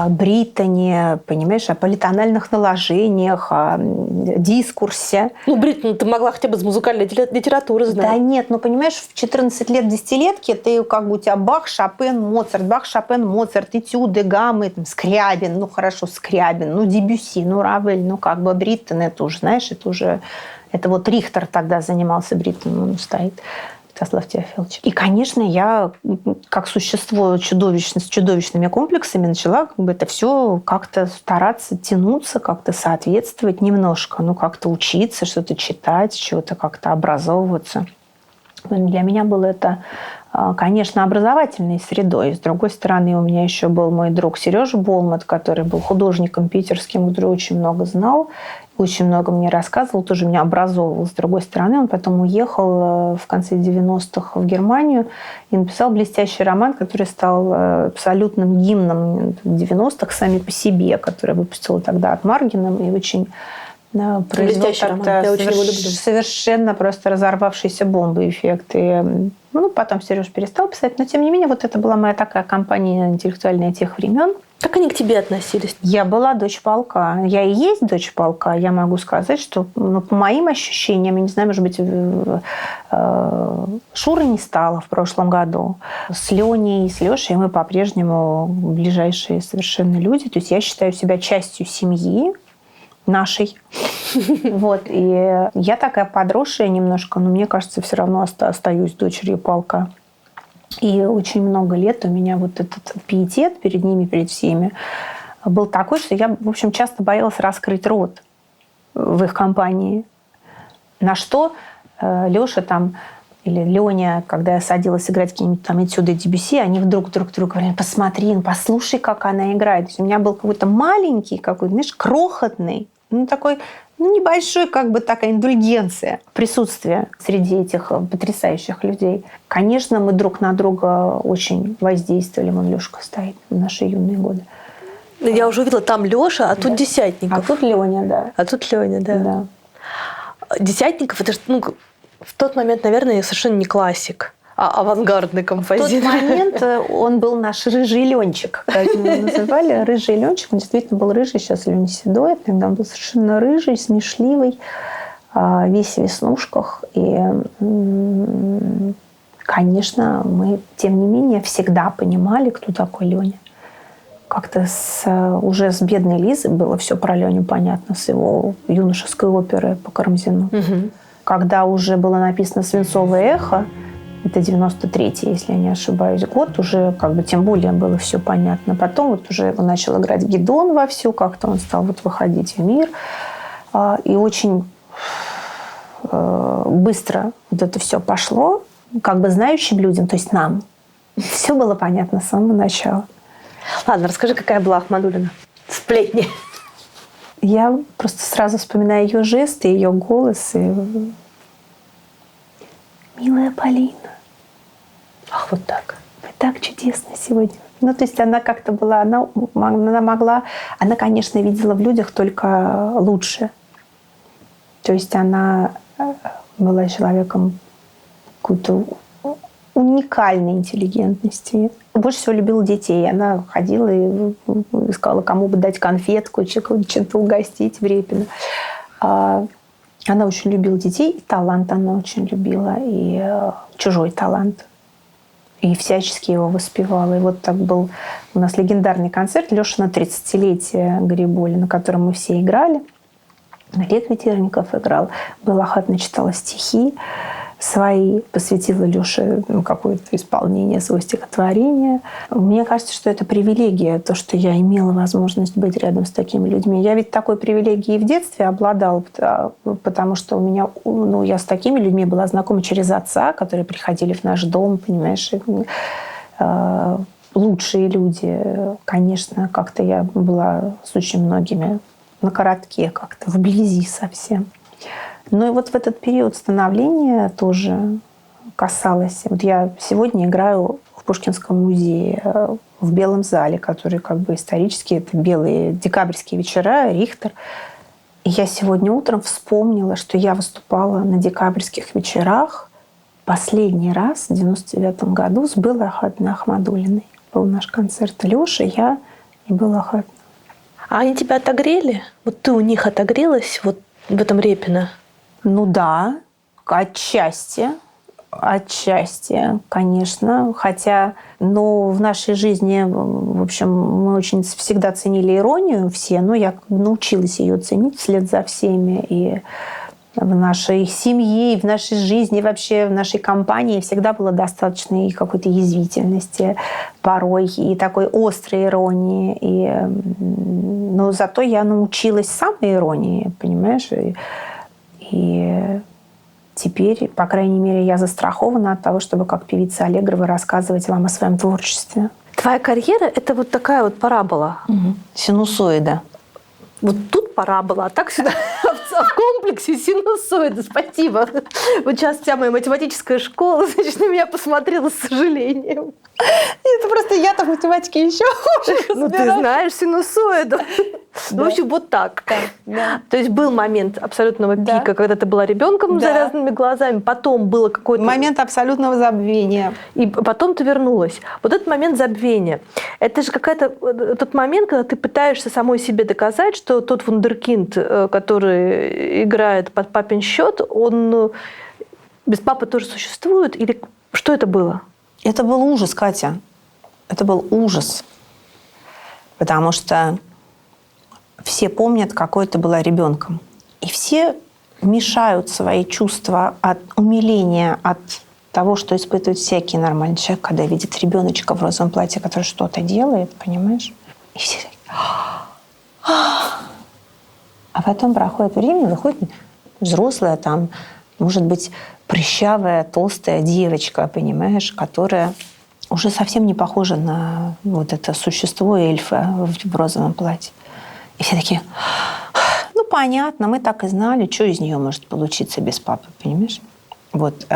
Бриттоне, понимаешь, о политональных наложениях, о дискурсе.
Ну, Бриттон, ты могла хотя бы из музыкальной литературы знать.
Да нет, ну, понимаешь, в 14 лет десятилетки ты как бы у тебя Бах, Шопен, Моцарт, этюды, гаммы, там, Скрябин, ну, хорошо, Скрябин, ну, Дебюсси, ну, Равель, ну, как бы Бриттон, это уже, знаешь, это вот Рихтер тогда занимался Бриттоном, он стоит. Святослав Теофилович. И, конечно, я, как существо с чудовищными комплексами, начала как бы это все как-то стараться тянуться, как-то соответствовать немножко, ну, как-то учиться, что-то читать, чего-то как-то образовываться. Для меня было это, конечно, образовательной средой. С другой стороны, у меня еще был мой друг Сережа Болмот, который был художником питерским, который очень много знал, очень много мне рассказывал, тоже меня образовывал. С другой стороны, он потом уехал в конце 90-х в Германию и написал блестящий роман, который стал абсолютным гимном 90-х сами по себе, который выпустила тогда от Маргина, и очень произвел совершенно просто разорвавшийся бомбой эффект. И, ну, потом Сереж перестал писать, но тем не менее вот это была моя такая компания интеллектуальная тех времен.
Как они к тебе относились?
Я была дочь полка. Я и есть дочь полка. Я могу сказать, что, ну, по моим ощущениям, я не знаю, может быть, Шуры не стало в прошлом году. С Леней и с Лешей мы по-прежнему ближайшие совершенно люди. То есть я считаю себя частью семьи нашей. Вот. И я такая подросшая немножко, но мне кажется, все равно остаюсь дочерью полка. И очень много лет у меня вот этот пиетет перед ними, перед всеми, был такой, что я, в общем, часто боялась раскрыть рот в их компании. На что Леша там или Леня, когда я садилась играть какие-нибудь там этюды Дебюсси, они вдруг говорят: посмотри, послушай, как она играет. То есть у меня был какой-то маленький, какой-то, знаешь, крохотный, ну, такой, ну, небольшой, как бы такая индульгенция присутствия среди этих потрясающих людей. Конечно, мы друг на друга очень воздействовали. Вон Лёшка стоит в наши юные годы.
Я уже увидела, там Лёша, а тут Десятников.
А тут Леня, да.
А тут Леня, да. Десятников, это же, ну, в тот момент, наверное, совершенно не классик, а авангардный композитор.
В тот момент он был наш рыжий Ленчик, как мы его называли. Рыжий Ленчик, он действительно был рыжий, сейчас Леня седой. Тогда он был совершенно рыжий, смешливый, весь в веснушках. И конечно, мы, тем не менее, всегда понимали, кто такой Леня. Как-то уже с бедной Лизой было все про Леню понятно, с его юношеской оперы по Карамзину.
Угу.
Когда уже было написано «Свинцовое эхо», это 93-й, если я не ошибаюсь, год, уже как бы тем более было все понятно. Потом вот уже он начал играть Гидеон вовсю, как-то он стал вот выходить в мир. И очень быстро вот это все пошло. Как бы знающим людям, то есть нам, все было понятно с самого начала.
Ладно, расскажи, какая была Ахмадуллина? Сплетни.
Я просто сразу вспоминаю ее жесты, ее голос. И... «Милая Полина».
Ах, вот так.
Вы так чудесно сегодня. Ну, то есть она как-то была, она могла, она, конечно, видела в людях только лучшее. То есть она была человеком какой-то уникальной интеллигентности. Больше всего любила детей. Она ходила и искала, кому бы дать конфетку, чем-то угостить в Репино. Она очень любила детей, и талант она очень любила, и чужой талант. И всячески его воспевала. И вот так был у нас легендарный концерт Лешина 30-летие Гариболи, на котором мы все играли. Олег Ведерников играл. Белла Ахатовна читала стихи свои, посвятила Леше какое-то исполнение своего стихотворения. Мне кажется, что это привилегия, то, что я имела возможность быть рядом с такими людьми. Я ведь такой привилегией в детстве обладала, потому что у меня, я с такими людьми была знакома через отца, которые приходили в наш дом, понимаешь, лучшие люди. Конечно, как-то я была с очень многими на коротке как-то, вблизи совсем. Ну и вот в этот период становления тоже касалось. Вот я сегодня играю в Пушкинском музее в Белом зале, который как бы исторически, это белые декабрьские вечера, Рихтер. И я сегодня утром вспомнила, что я выступала на декабрьских вечерах последний раз в 99 году с Беллой Ахмадуллиной. Был наш концерт Лёша, я и Белла Ахатовна.
А они тебя отогрели? Вот ты у них отогрелась вот в этом Репино?
Ну да, отчасти, конечно. Хотя, в нашей жизни, в общем, мы очень всегда ценили иронию все, но я научилась ее ценить вслед за всеми. И в нашей семье, и в нашей жизни, и вообще в нашей компании всегда было достаточно и какой-то язвительности порой, и такой острой иронии. Но зато я научилась самой иронии, понимаешь? И теперь, по крайней мере, я застрахована от того, чтобы как певица Аллегрова рассказывать вам о своем творчестве.
Твоя карьера – это вот такая вот парабола.
Угу. Синусоида.
Вот тут парабола, а так сюда в комплексе синусоида. Спасибо. Вот сейчас вся моя математическая школа, значит, на меня посмотрела с сожалением.
Это просто я-то в математике еще хуже.
Ну, ты знаешь синусоиду. В общем, вот так.
Да.
То есть был момент абсолютного пика, когда ты была ребенком с завязанными глазами, потом было какой-то...
Момент абсолютного забвения.
И потом ты вернулась. Вот этот момент забвения, это же какая-то тот момент, когда ты пытаешься самой себе доказать, что тот вундеркинд, который играет под папин счет, он без папы тоже существует? Или что это было?
Это был ужас, Катя. Это был ужас. Потому что все помнят, какой ты была ребенком. И все мешают свои чувства от умиления, от того, что испытывает всякий нормальный человек, когда видит ребеночка в розовом платье, который что-то делает, понимаешь? И все такие... А потом проходит время, выходит взрослая, там, может быть, прыщавая, толстая девочка, понимаешь, которая уже совсем не похожа на вот это существо эльфа в розовом платье. И все такие, понятно, мы так и знали, что из нее может получиться без папы, понимаешь? Вот.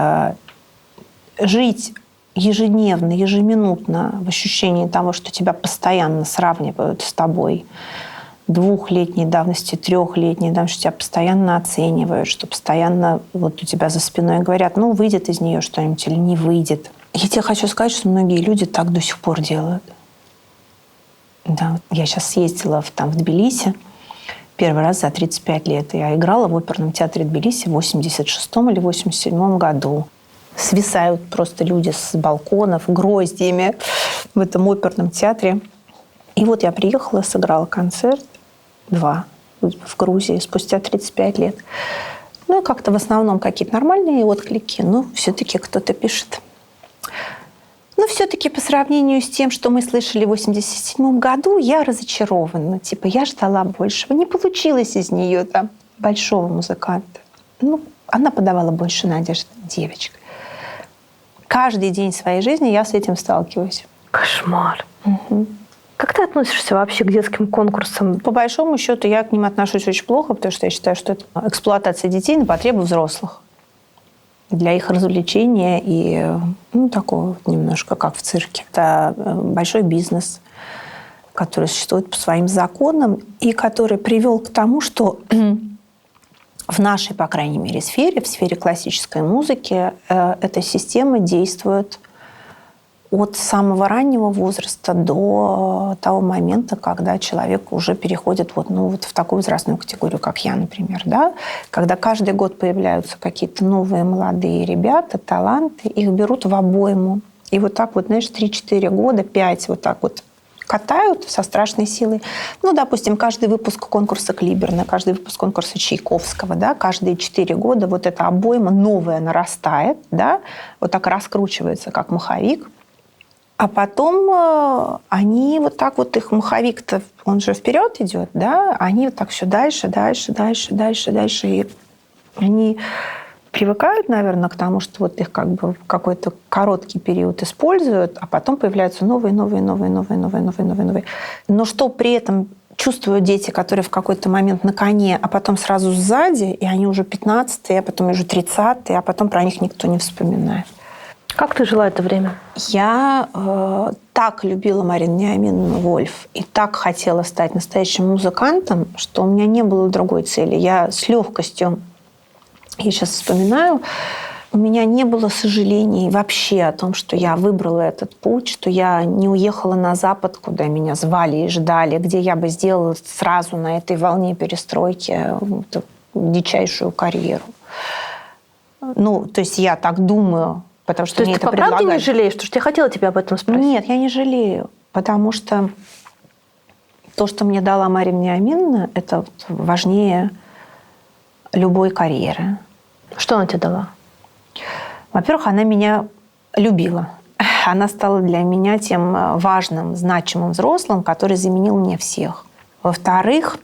Жить ежедневно, ежеминутно в ощущении того, что тебя постоянно сравнивают с тобой, 2-летней давности, 3-летней давности, тебя постоянно оценивают, что постоянно вот у тебя за спиной говорят, выйдет из нее что-нибудь или не выйдет. Я тебе хочу сказать, что многие люди так до сих пор делают. Да, я сейчас съездила в Тбилиси первый раз за 35 лет. Я играла в оперном театре Тбилиси в 86 или 87 году. свисают просто люди с балконов гроздьями в этом оперном театре. И вот я приехала, сыграла концерт 2 в Грузии спустя 35 лет. Ну и как-то в основном какие-то нормальные отклики, но все-таки кто-то пишет. Но все-таки по сравнению с тем, что мы слышали в 1987 году, я разочарована. Типа я ждала большего. Не получилось из нее там большого музыканта. Ну, она подавала больше надежд, девочка. Каждый день своей жизни я с этим сталкиваюсь.
Кошмар. Как ты относишься вообще к детским конкурсам?
По большому счету я к ним отношусь очень плохо, потому что я считаю, что это эксплуатация детей на потребу взрослых. Для их развлечения и такого вот немножко, как в цирке. Это большой бизнес, который существует по своим законам и который привел к тому, что в нашей, по крайней мере, сфере, в сфере классической музыки, эта система действует от самого раннего возраста до того момента, когда человек уже переходит вот в такую возрастную категорию, как я, например. Да? Когда каждый год появляются какие-то новые молодые ребята, таланты, их берут в обойму. И вот так вот, знаешь, 3-4 года, 5 вот так вот катают со страшной силой. Ну, допустим, каждый выпуск конкурса Клиберна, каждый выпуск конкурса Чайковского, да, каждые 4 года вот эта обойма новая нарастает, да, вот так раскручивается, как маховик. А потом они вот так вот, их маховик-то, он же вперед идет, да, они вот так все дальше. И они привыкают, наверное, к тому, что вот их как бы в какой-то короткий период используют, а потом появляются новые. Но что при этом чувствуют дети, которые в какой-то момент на коне, а потом сразу сзади, и они уже 15-е, а потом уже 30-е, а потом про них никто не вспоминает.
Как ты жила это время?
Я так любила Марину Вениаминовну Вольф и так хотела стать настоящим музыкантом, что у меня не было другой цели. Я с легкостью, я сейчас вспоминаю, у меня не было сожалений вообще о том, что я выбрала этот путь, что я не уехала на Запад, куда меня звали и ждали, где я бы сделала сразу на этой волне перестройки дичайшую карьеру. Ну, то есть я так думаю, потому что мне это предлагали. То есть ты по правде
не жалеешь? Потому что я хотела тебя об этом спросить.
Нет, я не жалею, потому что то, что мне дала Марина Вениаминовна, это важнее любой карьеры.
Что она тебе дала?
Во-первых, она меня любила. Она стала для меня тем важным, значимым взрослым, который заменил мне всех. Во-вторых,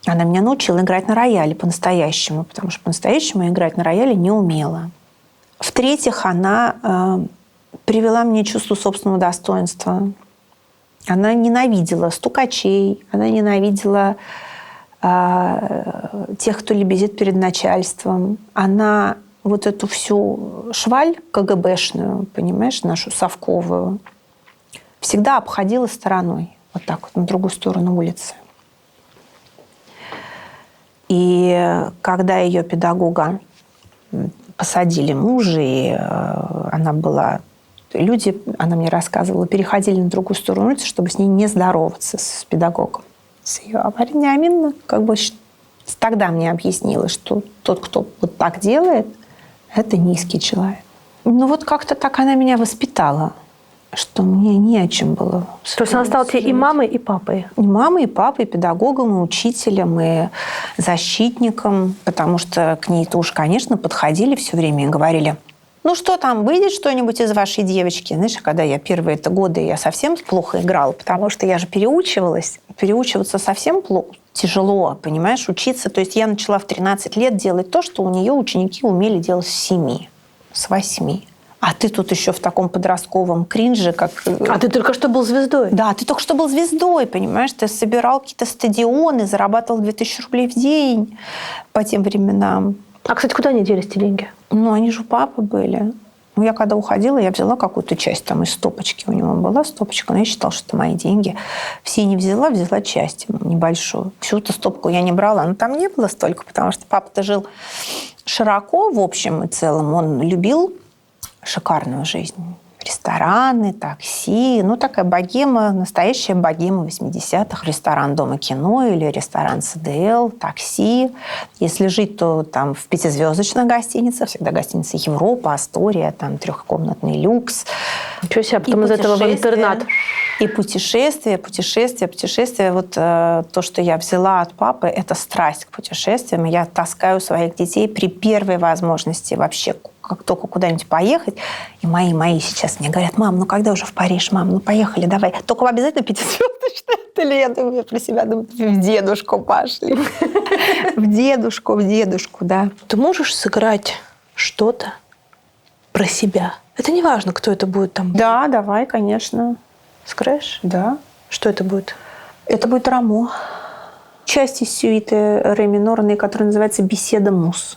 она меня научила играть на рояле по-настоящему, потому что по-настоящему я играть на рояле не умела. В-третьих, она привела мне чувство собственного достоинства. Она ненавидела стукачей, она ненавидела тех, кто лебезит перед начальством. Она вот эту всю шваль КГБшную, понимаешь, нашу совковую, всегда обходила стороной. Вот так вот, на другую сторону улицы. И когда ее педагога посадили мужа, и она была... Люди, она мне рассказывала, переходили на другую сторону улицы, чтобы с ней не здороваться, с педагогом. С ее. А Марина Вениаминовна как бы тогда мне объяснила, что тот, кто вот так делает, это низкий человек. Ну вот как-то так она меня воспитала, что мне не о чем было.
То есть она стала тебе и мамой, и папой?
И мамой, и папой, и педагогом, и учителем, и защитником, потому что к ней-то уж, конечно, подходили все время и говорили: ну что там, выйдет что-нибудь из вашей девочки? Знаешь, когда я первые годы, я совсем плохо играла, потому что я же переучивалась. Переучиваться совсем тяжело, понимаешь, учиться. То есть я начала в 13 лет делать то, что у нее ученики умели делать с 7, с 8. А ты тут еще в таком подростковом кринже, как...
А ты только что был звездой.
Да, ты только что был звездой, понимаешь? Ты собирал какие-то стадионы, зарабатывал 2000 рублей в день по тем временам.
А, кстати, куда они делись, эти деньги?
Ну, они же у папы были. Ну, я когда уходила, я взяла какую-то часть там из стопочки. У него была стопочка, но я считала, что это мои деньги. Все не взяла, взяла часть небольшую. Всю-то стопку я не брала, но там не было столько, потому что папа-то жил широко в общем и целом. Он любил шикарную жизнь. рестораны, такси. Ну, такая богема, настоящая богема 80-х. Ресторан Дома кино или ресторан СДЛ, такси. Если жить, то там в пятизвездочных гостиницах. Всегда гостиница Европа, Астория, там 3-комнатный люкс.
Ничего себе, потом из этого в интернат.
И путешествия. Вот то, что я взяла от папы, это страсть к путешествиям. Я таскаю своих детей при первой возможности вообще, как только куда-нибудь поехать. И мои сейчас мне говорят: мам, ну когда уже в Париж, мам, ну поехали, давай. Только обязательно пятизвездочное ателье. Я про себя думаю, в дедушку пошли. В дедушку, да.
Ты можешь сыграть что-то про себя? Это не важно, кто это будет там.
Да, давай, конечно.
Сыграешь?
Да.
Что это будет?
Это будет Рамо. Часть из сюиты ре минорной, которая называется «Беседа мус».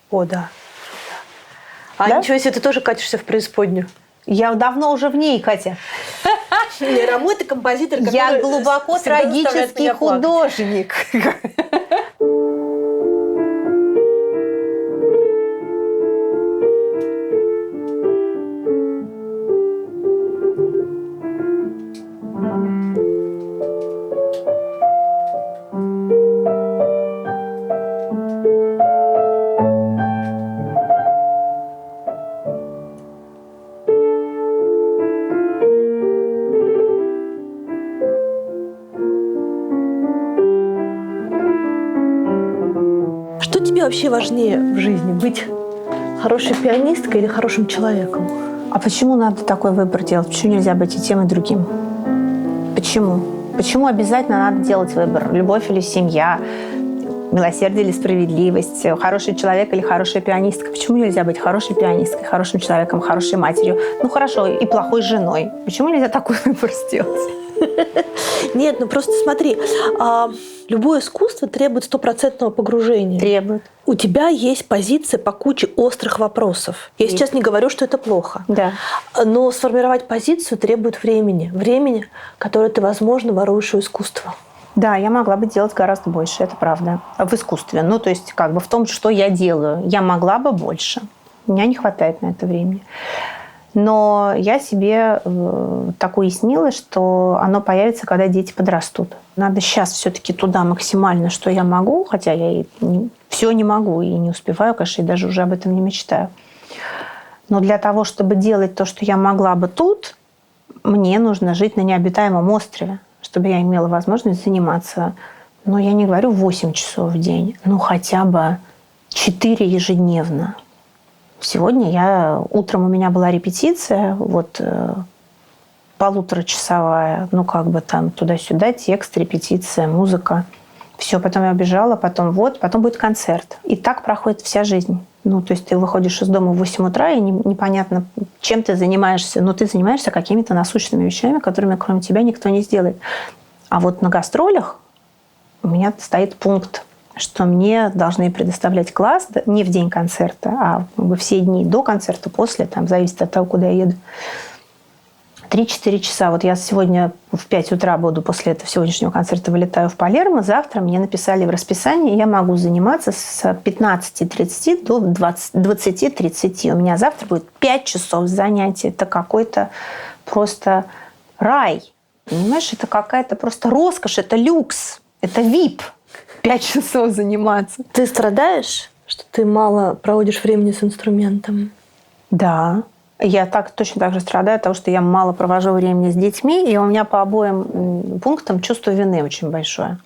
О, да. А
Да?
ничего себе, ты тоже катишься в преисподнюю.
Я давно уже в ней, Катя.
Рамо — это композитор, который
Я глубоко
всегда заставляет
трагический
меня плакать.
художник.
Что тебе вообще важнее в жизни? Быть хорошей пианисткой или хорошим человеком?
А почему надо такой выбор делать? Почему нельзя быть и тем, и другим? Почему? Почему обязательно надо делать выбор? Любовь или семья? Милосердие или справедливость? Хороший человек или хорошая пианистка? Почему нельзя быть хорошей пианисткой, хорошим человеком, хорошей матерью? Ну хорошо, и плохой женой. Почему нельзя такой выбор сделать?
Нет, ну просто смотри, любое искусство требует стопроцентного погружения.
Требует.
У тебя есть позиция по куче острых вопросов. Я сейчас не говорю, что это плохо.
Да.
Но сформировать позицию требует времени. Времени, которое ты, возможно, воруешь у искусства.
Да, я могла бы делать гораздо больше, это правда. В искусстве. Ну, то есть, как бы в том, что я делаю. Я могла бы больше. У меня не хватает на это времени. Но я себе так уяснила, что оно появится, когда дети подрастут. Надо сейчас все-таки туда максимально, что я могу, хотя я все не могу и не успеваю, конечно, и даже уже об этом не мечтаю. Но для того, чтобы делать то, что я могла бы тут, мне нужно жить на необитаемом острове, чтобы я имела возможность заниматься, ну, я не говорю 8 часов в день, ну, хотя бы 4 ежедневно. Сегодня утром у меня была репетиция, вот полуторачасовая, ну как бы там туда-сюда, текст, репетиция, музыка. Все, потом я убежала, потом будет концерт. И так проходит вся жизнь. Ну, то есть ты выходишь из дома в 8 утра, и непонятно, чем ты занимаешься. Но ты занимаешься какими-то насущными вещами, которыми кроме тебя никто не сделает. А вот на гастролях у меня стоит пункт, что мне должны предоставлять класс не в день концерта, а во все дни до концерта, после, там, зависит от того, куда я еду. 3-4 часа. Вот я сегодня в 5 утра буду после этого сегодняшнего концерта вылетаю в Палермо. Завтра мне написали в расписании, я могу заниматься с 15:30 до 20:30. У меня завтра будет 5 часов занятий. Это какой-то просто рай. Понимаешь, это какая-то просто роскошь, это люкс, это VIP. 5 часов заниматься.
Ты страдаешь, что ты мало проводишь времени с инструментом?
Да. Я точно так же страдаю от того, что я мало провожу времени с детьми, и у меня по обоим пунктам чувство вины очень большое.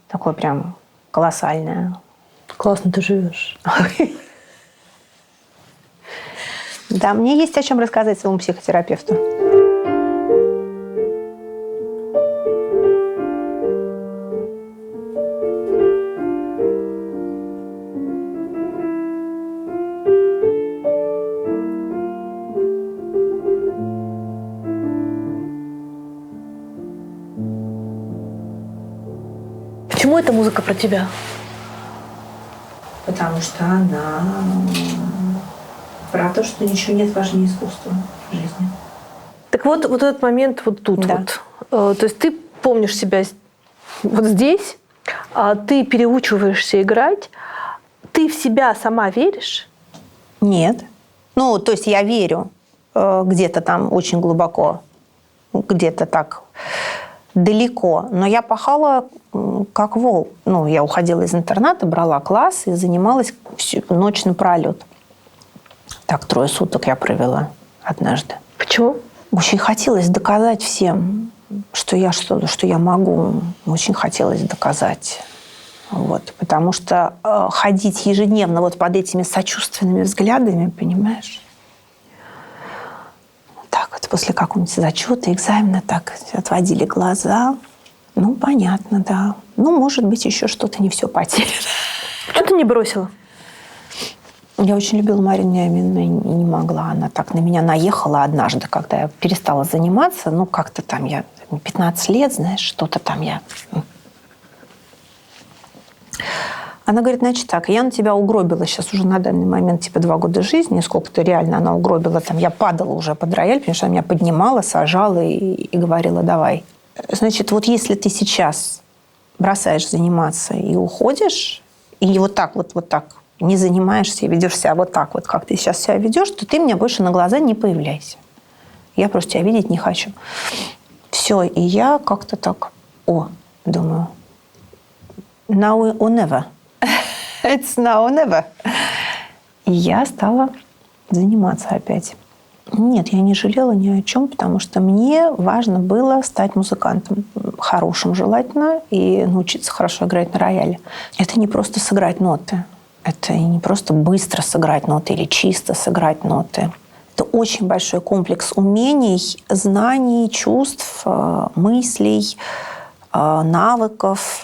Такое прям колоссальное.
Классно ты живешь.
Да, мне есть о чем рассказать своему психотерапевту.
Почему эта музыка про тебя?
Потому что она про то, что ничего нет важнее искусства в жизни.
Так вот этот момент вот тут
Да.
вот. То есть ты помнишь себя вот здесь, ты переучиваешься играть, ты в себя сама веришь?
Нет. Ну, то есть я верю. где-то там очень глубоко, где-то так далеко. Но я пахала как вол. Ну, я уходила из интерната, брала класс и занималась всю ночь напролет. Так 3 суток я провела однажды.
Почему?
Очень хотелось доказать всем, что я могу. Очень хотелось доказать. Вот. Потому что ходить ежедневно вот под этими сочувственными взглядами, понимаешь? Так вот после какого-нибудь зачета, экзамена так отводили глаза. Ну, понятно, да. Ну, может быть, еще что-то не все потеряно.
Что ты не бросила?
Я очень любила Марину Вениаминовну и не могла. Она так на меня наехала однажды, когда я перестала заниматься. Ну, как-то там я 15 лет, знаешь, что-то там я... Она говорит, значит так, я на тебя угробила сейчас уже на данный момент типа 2 года жизни, сколько-то реально она угробила. Там, я падала уже под рояль, потому что она меня поднимала, сажала и говорила, давай. Значит, вот если ты сейчас бросаешь заниматься и уходишь, и вот так, не занимаешься и ведешь себя вот так вот, как ты сейчас себя ведешь, то ты мне больше на глаза не появляйся. Я просто тебя видеть не хочу. Все, и я как-то так, думаю, now or never. It's now or never. И я стала заниматься опять. Нет, я не жалела ни о чем, потому что мне важно было стать музыкантом. Хорошим желательно и научиться хорошо играть на рояле. Это не просто сыграть ноты. Это не просто быстро сыграть ноты или чисто сыграть ноты. Это очень большой комплекс умений, знаний, чувств, мыслей, навыков,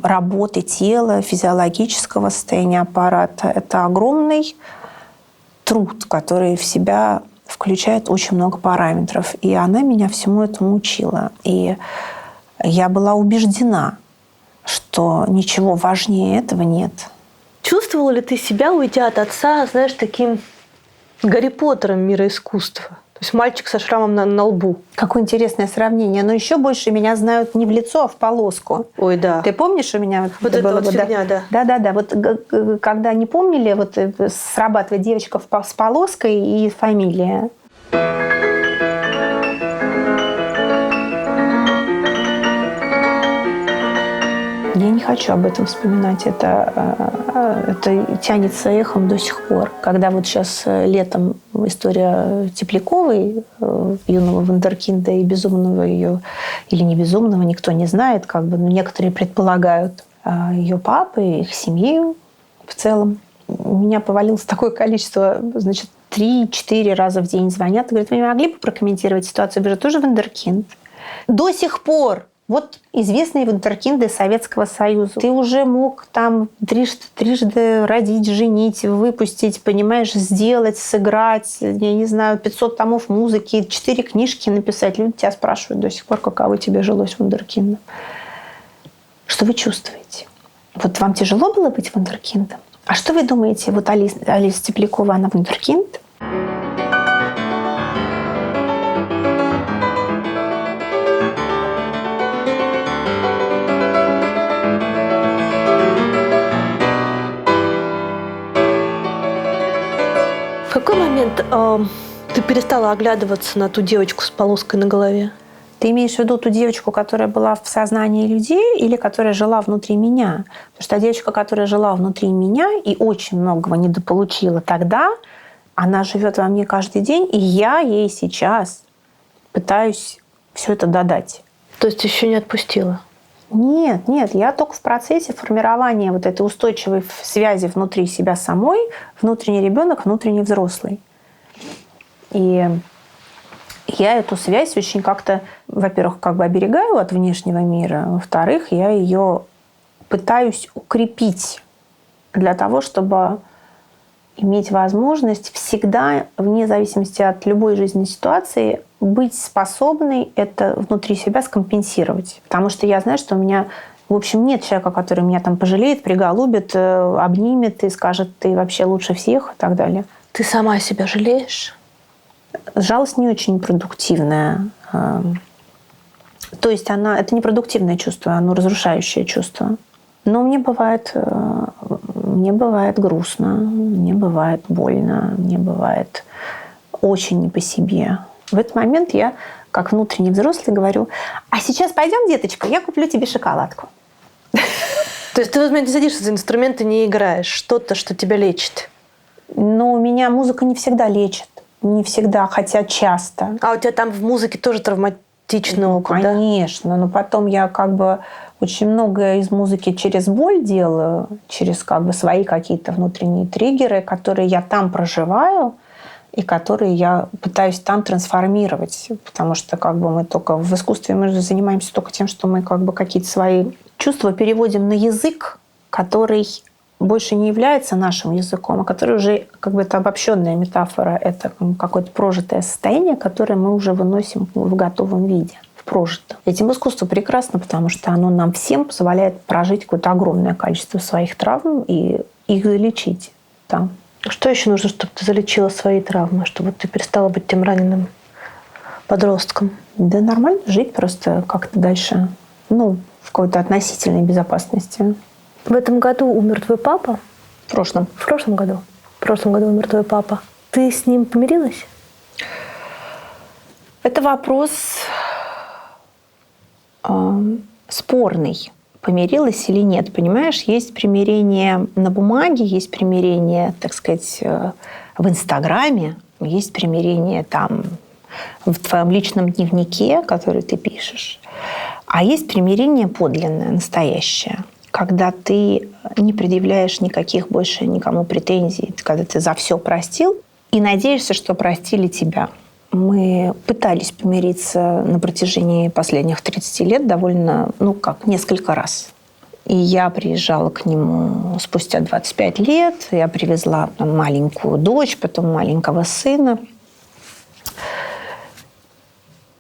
работы тела, физиологического состояния аппарата. Это огромный труд, который в себя включает очень много параметров. И она меня всему этому учила. И я была убеждена, что ничего важнее этого нет.
Чувствовала ли ты себя, уйдя от отца, знаешь, таким Гарри Поттером мира искусства? То есть мальчик со шрамом на лбу.
Какое интересное сравнение. Но еще больше меня знают не в лицо, а в полоску.
Ой, да.
Ты помнишь, у меня
Вот это
было
вот фигня, да.
Да. Вот когда не помнили, вот срабатывает девочка с полоской и фамилия. Я не хочу об этом вспоминать. Это тянется эхом до сих пор. Когда вот сейчас летом история Тепляковой, юного вундеркинда и безумного ее, или не безумного, никто не знает, как бы, но некоторые предполагают ее папы, их семью в целом. У меня повалилось такое количество, значит, 3-4 раза в день звонят и говорят, вы не могли бы прокомментировать ситуацию? Я говорю, тоже вундеркинд. До сих пор. Вот известные вундеркинды Советского Союза. Ты уже мог там трижды родить, женить, выпустить, понимаешь, сделать, сыграть, я не знаю, 500 томов музыки, 4 книжки написать. Люди тебя спрашивают до сих пор, каково тебе жилось вундеркиндом. Что вы чувствуете? Вот вам тяжело было быть вундеркиндом? А что вы думаете, вот Алиса Теплякова, она вундеркинд?
В какой момент ты перестала оглядываться на ту девочку с полоской на голове?
Ты имеешь в виду ту девочку, которая была в сознании людей или которая жила внутри меня? Потому что та девочка, которая жила внутри меня и очень многого недополучила тогда, она живет во мне каждый день, и я ей сейчас пытаюсь все это додать.
То есть еще не отпустила?
Нет, я только в процессе формирования вот этой устойчивой связи внутри себя самой, внутренний ребенок, внутренний взрослый. И я эту связь очень как-то, во-первых, как бы оберегаю от внешнего мира, во-вторых, я ее пытаюсь укрепить для того, чтобы иметь возможность всегда, вне зависимости от любой жизненной ситуации, быть способной это внутри себя скомпенсировать. Потому что я знаю, что у меня, в общем, нет человека, который меня там пожалеет, приголубит, обнимет и скажет, ты вообще лучше всех и так далее.
Ты сама себя жалеешь?
Жалость не очень продуктивная. То есть это не продуктивное чувство, оно разрушающее чувство. Но мне бывает грустно, мне бывает больно, мне бывает очень не по себе. В этот момент я, как внутренний взрослый, говорю: а сейчас пойдем, деточка, я куплю тебе шоколадку.
То есть ты в этот момент не садишься за инструменты, не играешь что-то, что тебя лечит?
Но меня музыка не всегда лечит. Не всегда, хотя часто.
А у тебя там в музыке тоже травматичный опыт, да?
Конечно, но потом я как бы очень многое из музыки через боль делаю, через как бы свои какие-то внутренние триггеры, которые я там проживаю и которые я пытаюсь там трансформировать. Потому что как бы мы только в искусстве мы же занимаемся только тем, что мы как бы какие-то свои чувства переводим на язык, который больше не является нашим языком, а который уже как бы это обобщенная метафора, это какое-то прожитое состояние, которое мы уже выносим в готовом виде, в прожитом. Этим искусство прекрасно, потому что оно нам всем позволяет прожить какое-то огромное количество своих травм и их залечить там.
Что еще нужно, чтобы ты залечила свои травмы, чтобы ты перестала быть тем раненым подростком?
Да нормально жить просто как-то дальше, в какой-то относительной безопасности.
В этом году умер твой папа?
В прошлом.
В прошлом году? В прошлом году умер твой папа. Ты с ним помирилась?
Это вопрос спорный. Помирилась или нет, понимаешь? Есть примирение на бумаге, есть примирение, так сказать, в Инстаграме, есть примирение там в твоем личном дневнике, который ты пишешь, а есть примирение подлинное, настоящее, когда ты не предъявляешь никаких больше никому претензий, когда ты за все простил и надеешься, что простили тебя. Мы пытались помириться на протяжении последних 30 лет довольно, несколько раз. И я приезжала к нему спустя 25 лет. Я привезла маленькую дочь, потом маленького сына.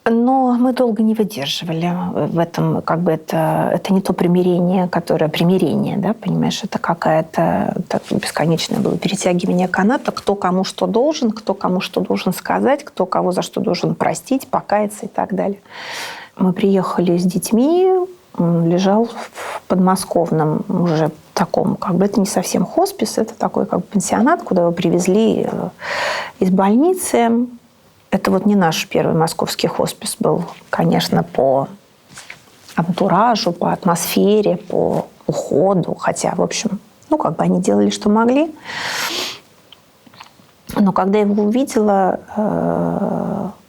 Но мы долго не выдерживали в этом, это не то примирение, которое примирение, да, понимаешь, это какая-то бесконечное было перетягивание каната, кто кому что должен сказать, кто кого за что должен простить, покаяться и так далее. Мы приехали с детьми, он лежал в подмосковном уже таком, это не совсем хоспис, это такой пансионат, куда его привезли из больницы. Это не наш первый московский хоспис был, конечно, по антуражу, по атмосфере, по уходу. Хотя, в общем, они делали, что могли. Но когда я его увидела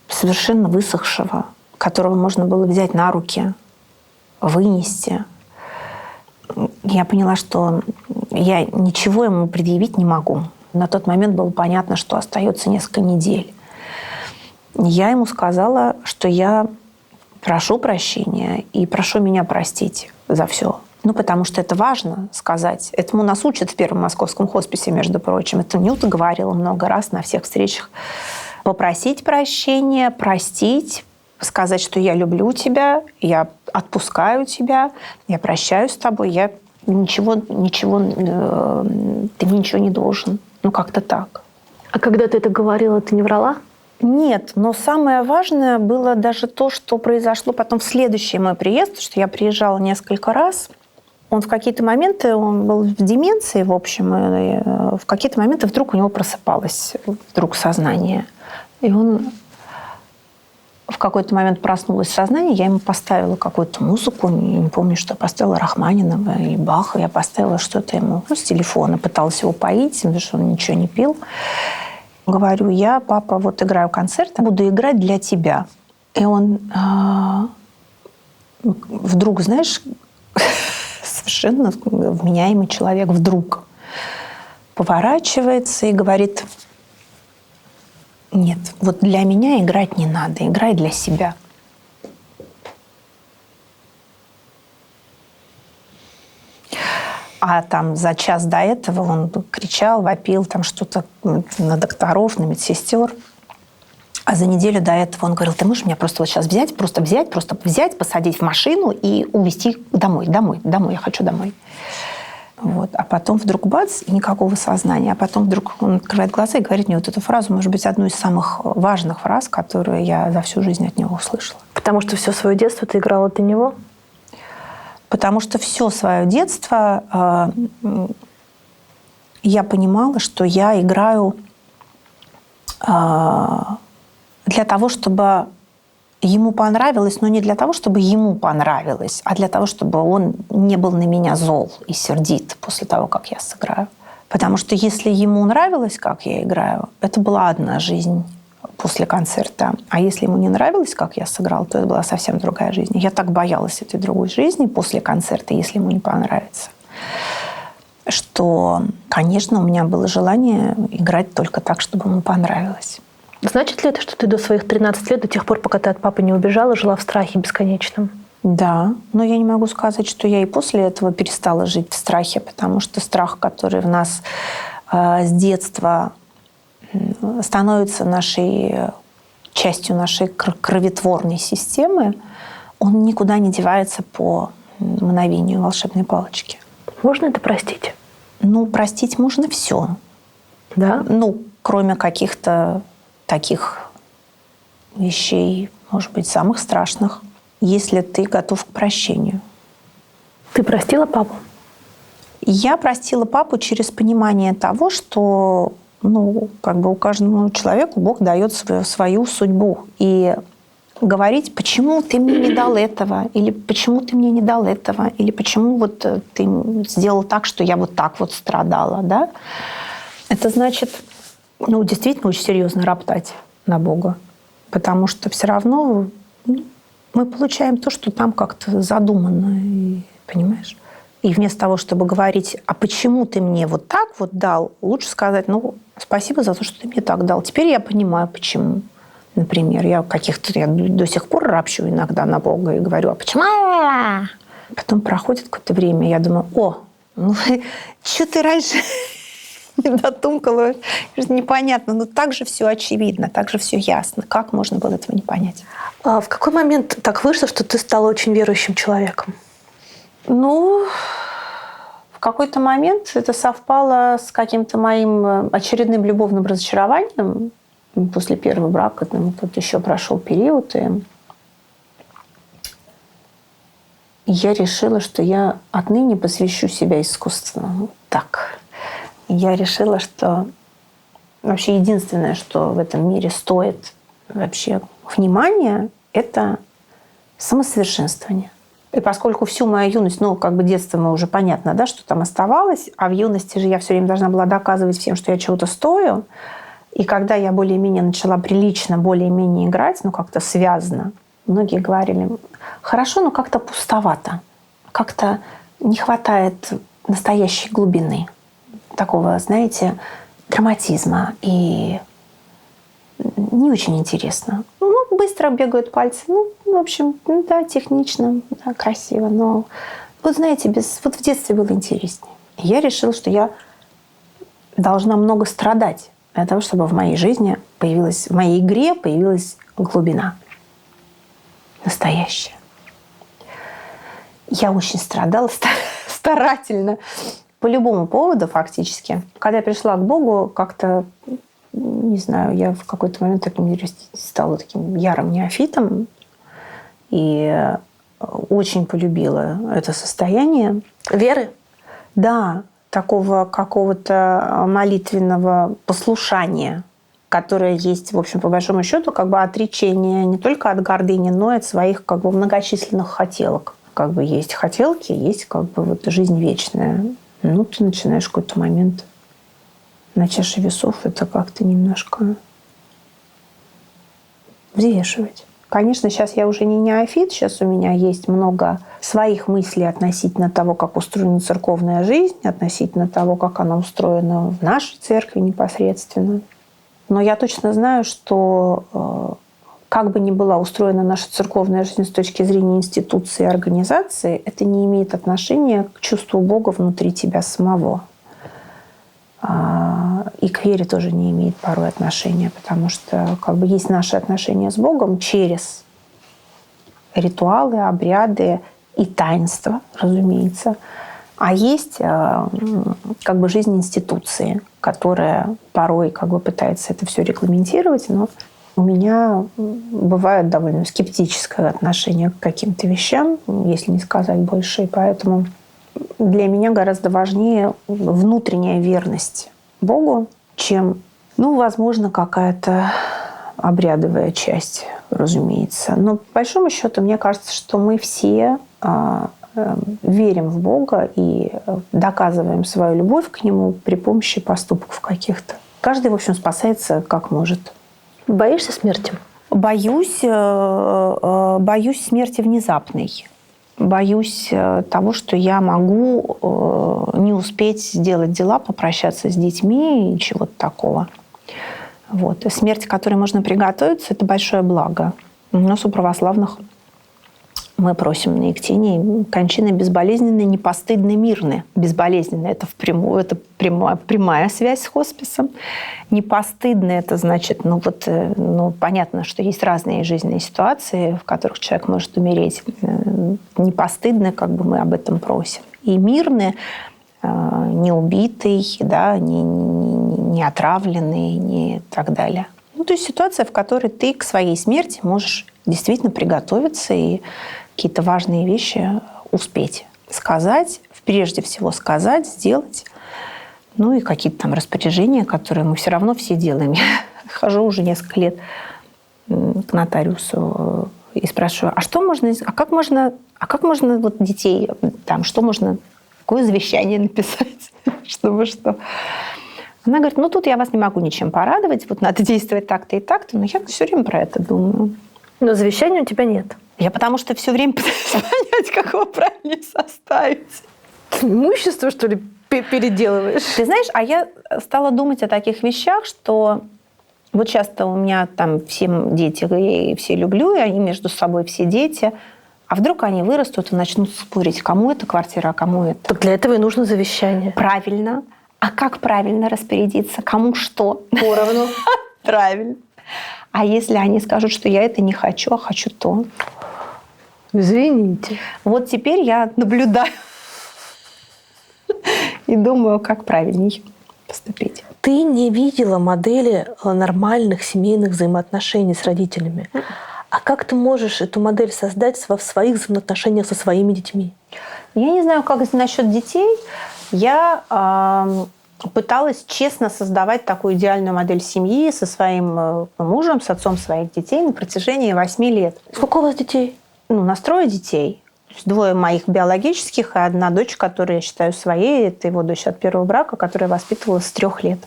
совершенно высохшего, которого можно было взять на руки, вынести, я поняла, что я ничего ему предъявить не могу. На тот момент было понятно, что остается несколько недель. Я ему сказала, что я прошу прощения и прошу меня простить за все. Потому что это важно сказать. Этому нас учат в первом московском хосписе, между прочим. Это Нюта говорила много раз на всех встречах. Попросить прощения, простить, сказать, что я люблю тебя, я отпускаю тебя, я прощаюсь с тобой, ты мне ничего не должен. Как-то так.
А когда ты это говорила, ты не врала?
Нет, но самое важное было даже то, что произошло потом в следующий мой приезд, потому что я приезжала несколько раз. Он в какие-то моменты, он был в деменции, в общем, и в какие-то моменты вдруг у него просыпалось сознание. И он в какой-то момент проснулось сознание, я ему поставила какую-то музыку, не помню, что поставила, Рахманинова или Баха, я поставила что-то ему с телефона, пыталась его поить, потому что он ничего не пил. Говорю, я, папа, играю концерт, буду играть для тебя. И он вдруг, знаешь, совершенно вменяемый человек, вдруг поворачивается и говорит: нет, для меня играть не надо, играй для себя. А там за час до этого он кричал, вопил там что-то на докторов, на медсестер. А за неделю до этого он говорил: ты можешь меня просто сейчас взять, посадить в машину и увезти домой, я хочу домой. А потом вдруг бац, и никакого сознания. А потом вдруг он открывает глаза и говорит мне эту фразу, может быть, одну из самых важных фраз, которую я за всю жизнь от него услышала.
Потому что все свое детство ты играла для него?
Потому что все свое детство я понимала, что я играю для того, чтобы ему понравилось, но не для того, чтобы ему понравилось, а для того, чтобы он не был на меня зол и сердит после того, как я сыграю. Потому что если ему нравилось, как я играю, это была одна жизнь после концерта. А если ему не нравилось, как я сыграла, то это была совсем другая жизнь. Я так боялась этой другой жизни после концерта, если ему не понравится, что, конечно, у меня было желание играть только так, чтобы ему понравилось.
Значит ли это, что ты до своих 13 лет, до тех пор, пока ты от папы не убежала, жила в страхе бесконечном?
Да, но я не могу сказать, что я и после этого перестала жить в страхе, потому что страх, который в нас с детства становится частью нашей кроветворной системы, он никуда не девается по мгновению волшебной палочки.
Можно это простить?
Ну, простить можно все.
Да?
Ну, кроме каких-то таких вещей, может быть, самых страшных, если ты готов к прощению.
Ты простила папу?
Я простила папу через понимание того, что у каждому человеку Бог дает свою судьбу. И говорить, почему ты мне не дал этого, или почему ты мне не дал этого, или почему вот ты сделал так, что я вот так вот страдала, да? Это значит, действительно очень серьезно роптать на Бога. Потому что все равно мы получаем то, что там как-то задумано, понимаешь? И вместо того, чтобы говорить, а почему ты мне вот так вот дал, лучше сказать, спасибо за то, что ты мне так дал. Теперь я понимаю, почему. Например, я до сих пор ропщу иногда на Бога и говорю, а почему? Потом проходит какое-то время, я думаю, что ты раньше не дотумкала? Непонятно, так же все очевидно, так же все ясно. Как можно было этого не понять?
А в какой момент так вышло, что ты стала очень верующим человеком?
В какой-то момент это совпало с каким-то моим очередным любовным разочарованием. После первого брака тут еще прошел период, и я решила, что я отныне посвящу себя искусству. Так. Я решила, что вообще единственное, что в этом мире стоит вообще внимания, это самосовершенствование. И поскольку всю мою юность, детство мы уже понятно, да, что там оставалось, а в юности же я все время должна была доказывать всем, что я чего-то стою. И когда я более-менее начала прилично, более-менее играть, как-то связано, многие говорили, хорошо, но как-то пустовато, как-то не хватает настоящей глубины, такого, знаете, драматизма, и не очень интересно. Быстро бегают пальцы, в общем, да, технично, да, красиво, но знаете, в детстве было интереснее. И я решила, что я должна много страдать для того, чтобы в моей жизни в моей игре появилась глубина. Настоящая. Я очень страдала старательно. По любому поводу фактически. Когда я пришла к Богу, как-то, не знаю, я в какой-то момент стала таким ярым неофитом. И очень полюбила это состояние.
Веры?
Да. Такого какого-то молитвенного послушания, которое есть, в общем, по большому счету, отречение не только от гордыни, но и от своих многочисленных хотелок. Есть хотелки, есть жизнь вечная. Ты начинаешь в какой-то момент на чаше весов это как-то немножко взвешивать. Конечно, сейчас я уже не неофит, сейчас у меня есть много своих мыслей относительно того, как устроена церковная жизнь, относительно того, как она устроена в нашей церкви непосредственно. Но я точно знаю, что как бы ни была устроена наша церковная жизнь с точки зрения институции и организации, это не имеет отношения к чувству Бога внутри тебя самого. И к вере тоже не имеет порой отношения, потому что есть наши отношения с Богом через ритуалы, обряды и таинства, разумеется. А есть жизнь институции, которая порой пытается это все регламентировать, но у меня бывает довольно скептическое отношение к каким-то вещам, если не сказать больше, и поэтому для меня гораздо важнее внутренняя верность Богу, чем Ну, возможно, какая-то обрядовая часть, разумеется. Но по большому счету, мне кажется, что мы все верим в Бога и доказываем свою любовь к Нему при помощи поступков каких-то. Каждый, в общем, спасается как может.
Боишься смерти?
Боюсь смерти внезапной. Боюсь того, что я могу не успеть сделать дела, попрощаться с детьми и чего-то такого. Вот. И смерть, к которой можно приготовиться, это большое благо. У нас у православных мы просим на Ектине кончины безболезненные, непостыдные, мирные. Безболезненные – это прямая связь с хосписом. Непостыдные – это значит, понятно, что есть разные жизненные ситуации, в которых человек может умереть. Непостыдные, мы об этом просим. И мирные – не убитый, да, не отравленный, не так далее. То есть ситуация, в которой ты к своей смерти можешь действительно приготовиться и какие-то важные вещи успеть сказать, прежде всего сказать, сделать. И какие-то там распоряжения, которые мы все равно все делаем. Я хожу уже несколько лет к нотариусу и спрашиваю, как можно детей, что можно, какое завещание написать, чтобы что. Она говорит, тут я вас не могу ничем порадовать, надо действовать так-то и так-то, но я все время про это думаю.
Но завещания у тебя нет.
Я потому что все время пытаюсь понять, как его правильнее составить.
Ты имущество, что ли, переделываешь?
Ты знаешь, а я стала думать о таких вещах, что часто у меня там все дети, я все люблю, и они между собой все дети, а вдруг они вырастут и начнут спорить, кому эта квартира, а кому это.
Так для этого и нужно завещание.
Правильно. А как правильно распорядиться? Кому что?
Поровну.
Правильно. А если они скажут, что я это не хочу, а хочу то?
Извините.
Теперь я наблюдаю и думаю, как правильнее поступить.
Ты не видела модели нормальных семейных взаимоотношений с родителями. А как ты можешь эту модель создать в своих взаимоотношениях со своими детьми?
Я не знаю, как насчет детей. Я пыталась честно создавать такую идеальную модель семьи со своим мужем, с отцом своих детей на протяжении 8 лет.
Сколько у вас детей?
Нас 3 детей. То есть 2 моих биологических и 1 дочь, которую я считаю своей. Это его дочь от первого брака, которая воспитывалась с 3 лет.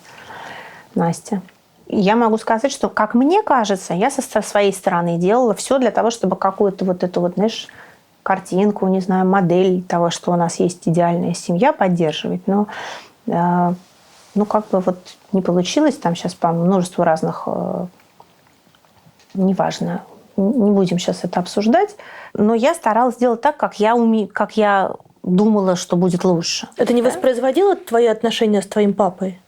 Настя. Я могу сказать, что, как мне кажется, я со своей стороны делала все для того, чтобы какую-то картинку, не знаю, модель того, что у нас есть идеальная семья, поддерживать. Но не получилось. Там сейчас по множеству разных... неважно. Не будем сейчас это обсуждать. Но я старалась сделать так, как я думала, что будет лучше.
Это не воспроизводило твои отношения с твоим папой?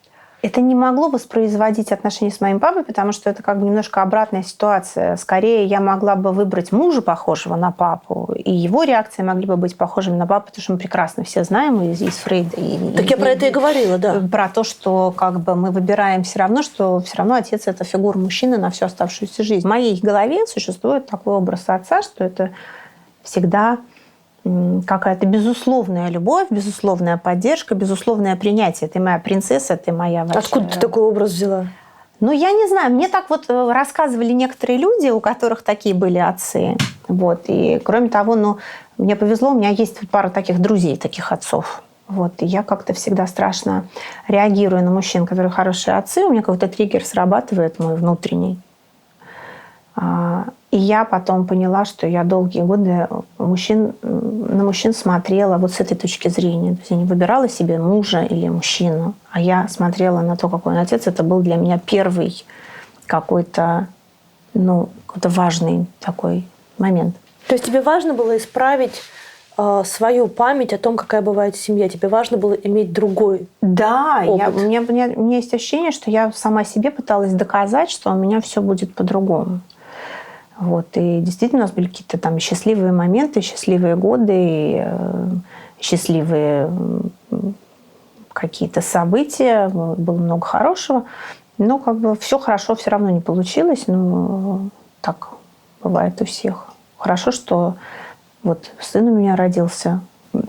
Это не могло воспроизводить отношения с моим папой, потому что это немножко обратная ситуация. Скорее, я могла бы выбрать мужа, похожего на папу, и его реакции могли бы быть похожими на папу, потому что мы прекрасно все знаем из Фрейда.
Так я про это и говорила, да.
Про то, что мы выбираем что все равно отец – это фигура мужчины на всю оставшуюся жизнь. В моей голове существует такой образ отца, что это всегда какая-то безусловная любовь, безусловная поддержка, безусловное принятие. Ты моя принцесса, ты моя вообще...
Откуда ты такой образ взяла?
Я не знаю. Мне так рассказывали некоторые люди, у которых такие были отцы. И кроме того, мне повезло, у меня есть пара таких друзей, таких отцов. И я как-то всегда страшно реагирую на мужчин, которые хорошие отцы. У меня какой-то триггер срабатывает мой внутренний. И я потом поняла, что я долгие годы на мужчин смотрела с этой точки зрения. То есть я не выбирала себе мужа или мужчину, а я смотрела на то, какой он отец. Это был для меня первый какой-то важный такой момент.
То есть тебе важно было исправить свою память о том, какая бывает семья? Тебе важно было иметь другой
Да,
опыт?
У меня есть ощущение, что я сама себе пыталась доказать, что у меня все будет по-другому. И действительно у нас были какие-то там счастливые моменты, счастливые годы, и счастливые какие-то события, было много хорошего. Но все хорошо все равно не получилось. Так бывает у всех. Хорошо, что сын у меня родился.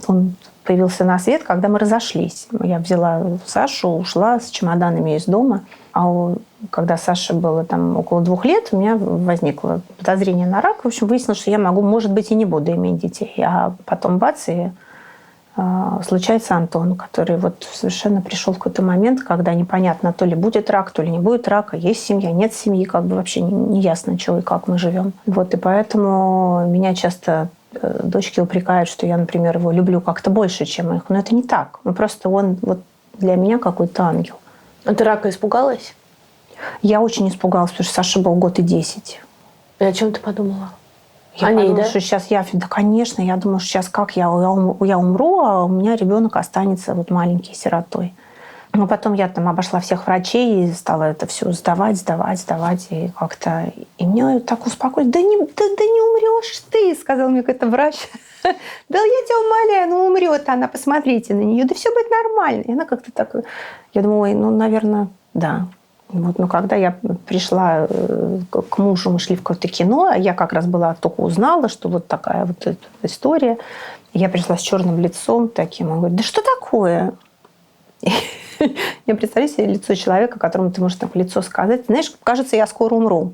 Он появился на свет, когда мы разошлись. Я взяла Сашу, ушла с чемоданами из дома. Когда Саше было там около 2 лет, у меня возникло подозрение на рак. В общем, выяснилось, что я могу, может быть, и не буду иметь детей. А потом бац, и случается Антон, который вот совершенно пришел в какой-то момент, когда непонятно, то ли будет рак, то ли не будет рака, есть семья, нет семьи, как бы вообще не ясно, чего и как мы живем. Вот, и поэтому меня часто дочки упрекают, что я, например, его люблю как-то больше, чем их. Но это не так. Ну, просто он вот для меня какой-то ангел.
А ты рака испугалась?
Я очень испугалась, потому что Саша был 1 год и 10.
И о чем ты подумала?
Я подумала, что сейчас да, конечно, я думаю, что сейчас как я умру, а у меня ребенок останется вот маленький, сиротой. Но потом я там обошла всех врачей и стала это все сдавать, и как-то... И меня так успокоили. Да не умрешь ты, сказал мне какой-то врач. Да я тебя умоляю, ну умрет она, посмотрите на нее, да все будет нормально. И она как-то так... Я думала, ой, ну, наверное, да. Вот, но когда я пришла к мужу, мы шли в какое-то кино, я как раз только узнала, что вот такая вот эта история. Я пришла с черным лицом таким. Он говорит, да что такое? Я представляю себе лицо человека, которому ты можешь так в лицо сказать. Знаешь, кажется, я скоро умру.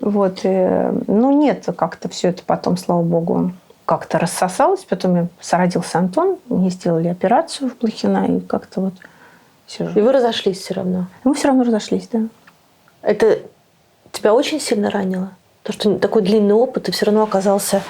Вот. Ну, нет, как-то все это потом, слава богу, как-то рассосалось. Потом родился Антон, мне сделали операцию в Блохина, и как-то вот сижу.
И вы разошлись все равно?
Мы все равно разошлись, да.
Это тебя очень сильно ранило? То, что такой длинный опыт, и все равно оказался,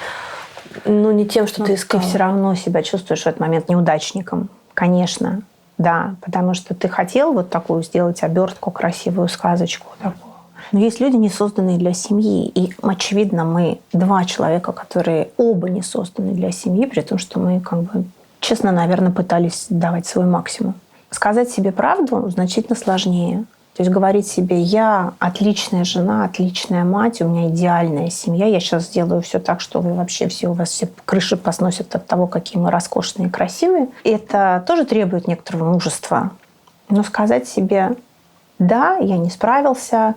ну, не тем, что ты искала.
Ты все равно себя чувствуешь в этот момент неудачником. Конечно, да. Потому что ты хотел вот такую сделать обертку, красивую сказочку такую. Но есть люди, не созданные для семьи. И, очевидно, мы 2 человека, которые оба не созданы для семьи, при том, что мы, как бы, честно, наверное, пытались давать свой максимум. Сказать себе правду значительно сложнее. То есть говорить себе, я отличная жена, отличная мать, у меня идеальная семья, я сейчас сделаю все так, что вы вообще у вас все крыши посносят от того, какие мы роскошные и красивые. Это тоже требует некоторого мужества. Но сказать себе, да, я не справился,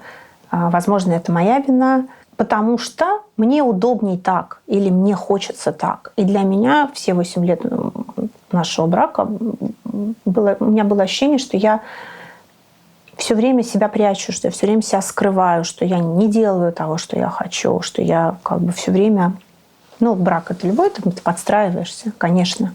возможно, это моя вина, потому что мне удобней так или мне хочется так. И для меня все 8 лет нашего брака у меня было ощущение, что я все время себя прячу, что я все время себя скрываю, что я не делаю того, что я хочу, что я как бы все время... Ну, брак – это любой, ты подстраиваешься, конечно.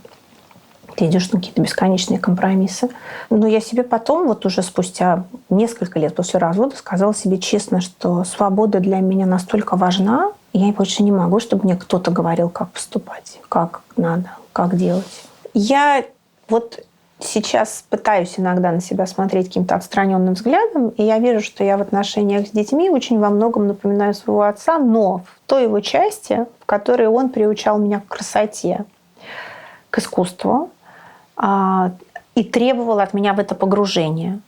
Ты идешь на какие-то бесконечные компромиссы. Но я себе потом, вот уже спустя несколько лет после развода, сказала себе честно, что свобода для меня настолько важна, и я больше не могу, чтобы мне кто-то говорил, как поступать, как надо, как делать. Я вот сейчас пытаюсь иногда на себя смотреть каким-то отстраненным взглядом, и я вижу, что я в отношениях с детьми очень во многом напоминаю своего отца, но в той его части, в которой он приучал меня к красоте, к искусству, и требовал от меня в это погружение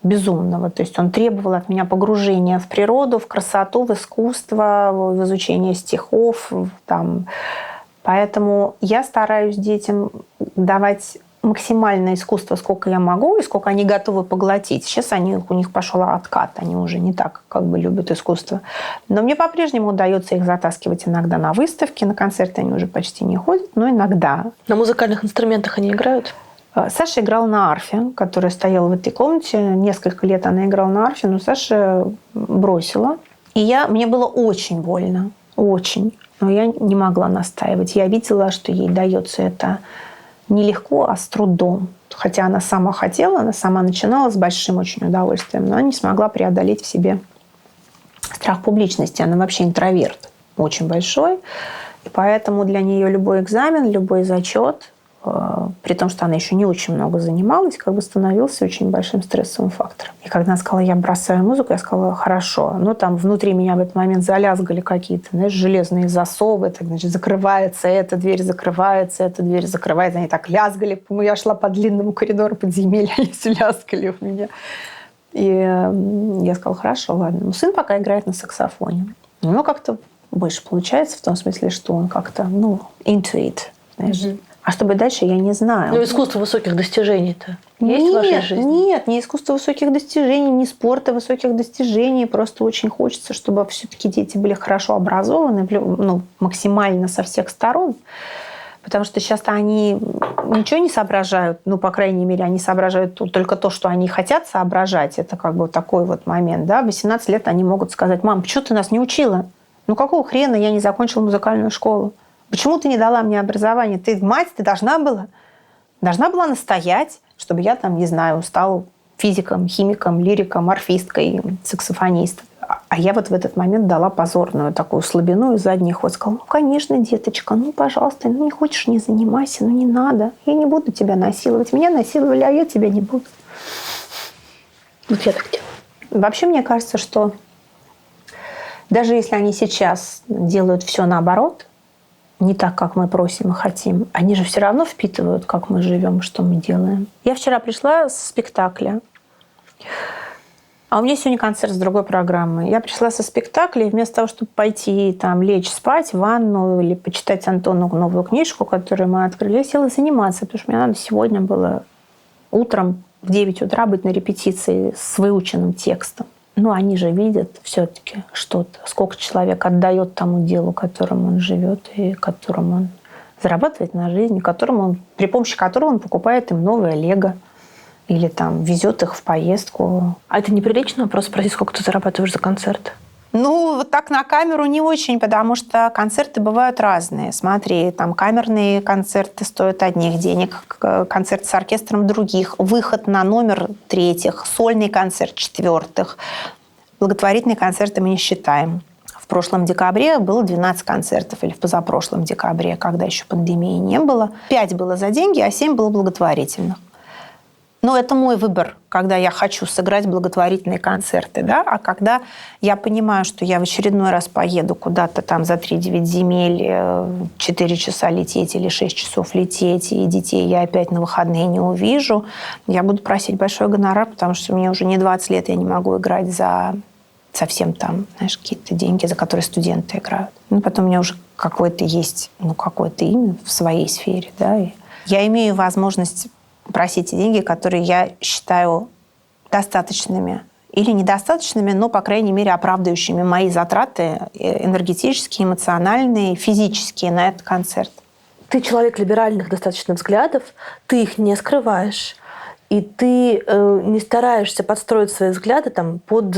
безумного. То есть он требовал от меня погружения в природу, в красоту, в искусство, в изучение стихов. Там. Поэтому я стараюсь детям давать максимальное искусство, сколько я могу, и сколько они готовы поглотить. Сейчас у них пошел откат, они уже не так как бы любят искусство. Но мне по-прежнему удается их затаскивать иногда на выставки, на концерты они уже почти не ходят, но иногда.
На музыкальных инструментах они играют?
Саша играла на арфе, которая стояла в этой комнате. Несколько лет она играла на арфе, но Саша бросила. И мне было очень больно, очень. Но я не могла настаивать. Я видела, что ей дается это нелегко, а с трудом. Хотя она сама хотела, она сама начинала с большим очень удовольствием, но она не смогла преодолеть в себе страх публичности. Она вообще интроверт очень большой. И поэтому для нее любой экзамен, любой зачет, при том, что она еще не очень много занималась, как бы становился очень большим стрессовым фактором. И когда она сказала, я бросаю музыку, я сказала, хорошо. Но там внутри меня в этот момент залязгали какие-то, знаешь, железные засовы. Так, значит, закрывается эта дверь, закрывается эта дверь, закрывается. Они так лязгали. Я шла по длинному коридору подземелья, они все лязгали у меня. И я сказала, хорошо, ладно. Ну, сын пока играет на саксофоне. У него как-то больше получается в том смысле, что он как-то, into it, знаешь. Mm-hmm. А что будет дальше, я не знаю.
Ну, искусство высоких достижений-то есть в вашей жизни?
Нет, не искусство высоких достижений, не спорта высоких достижений. Просто очень хочется, чтобы все-таки дети были хорошо образованы, максимально со всех сторон. Потому что сейчас они ничего не соображают. Ну, по крайней мере, они соображают только то, что они хотят соображать. Это как бы такой вот момент. Да? В 18 лет они могут сказать: мам, почему ты нас не учила? Ну, какого хрена я не закончила музыкальную школу? Почему ты не дала мне образование? Ты мать, ты должна была настоять, чтобы я там, не знаю, стал физиком, химиком, лириком, орфисткой, саксофонистом. А я вот в этот момент дала позорную такую слабину и задний ход. Сказала: ну, конечно, деточка, ну, пожалуйста, ну, не хочешь, не занимайся, ну, не надо. Я не буду тебя насиловать. Меня насиловали, а я тебя не буду.
Вот я так делаю.
Вообще, мне кажется, что даже если они сейчас делают все наоборот, не так, как мы просим и хотим, они же все равно впитывают, как мы живем, что мы делаем. Я вчера пришла с спектакля, а у меня сегодня концерт с другой программы. Я пришла со спектакля, и вместо того, чтобы пойти там лечь спать в ванну или почитать Антону новую книжку, которую мы открыли, я села заниматься, потому что мне надо сегодня было утром в 9 утра быть на репетиции с выученным текстом. Ну, они же видят все-таки что-то, сколько человек отдает тому делу, которым он живет, и которым он зарабатывает на жизнь, при помощи которого он покупает им новое лего или там везет их в поездку.
А это неприлично вопрос спросить, сколько ты зарабатываешь за концерт?
Ну, вот так на камеру не очень, потому что концерты бывают разные. Смотри, там камерные концерты стоят одних денег, концерт с оркестром других, выход на номер третьих, сольный концерт четвертых. Благотворительные концерты мы не считаем. В прошлом декабре было 12 концертов, или в позапрошлом декабре, когда еще пандемии не было. 5 было за деньги, а 7 было благотворительных. Но это мой выбор, когда я хочу сыграть благотворительные концерты, да, а когда я понимаю, что я в очередной раз поеду куда-то там за 3-9 земель, 4 часа лететь или 6 часов лететь, и детей я опять на выходные не увижу, я буду просить большой гонорар, потому что мне уже не 20 лет, я не могу играть за совсем там, знаешь, какие-то деньги, за которые студенты играют. Ну, потом у меня уже какое-то есть, какое-то имя в своей сфере, да, и я имею возможность просить те деньги, которые я считаю достаточными или недостаточными, но, по крайней мере, оправдывающими мои затраты энергетические, эмоциональные, физические на этот концерт.
Ты человек либеральных достаточно взглядов, ты их не скрываешь, и ты не стараешься подстроить свои взгляды там, под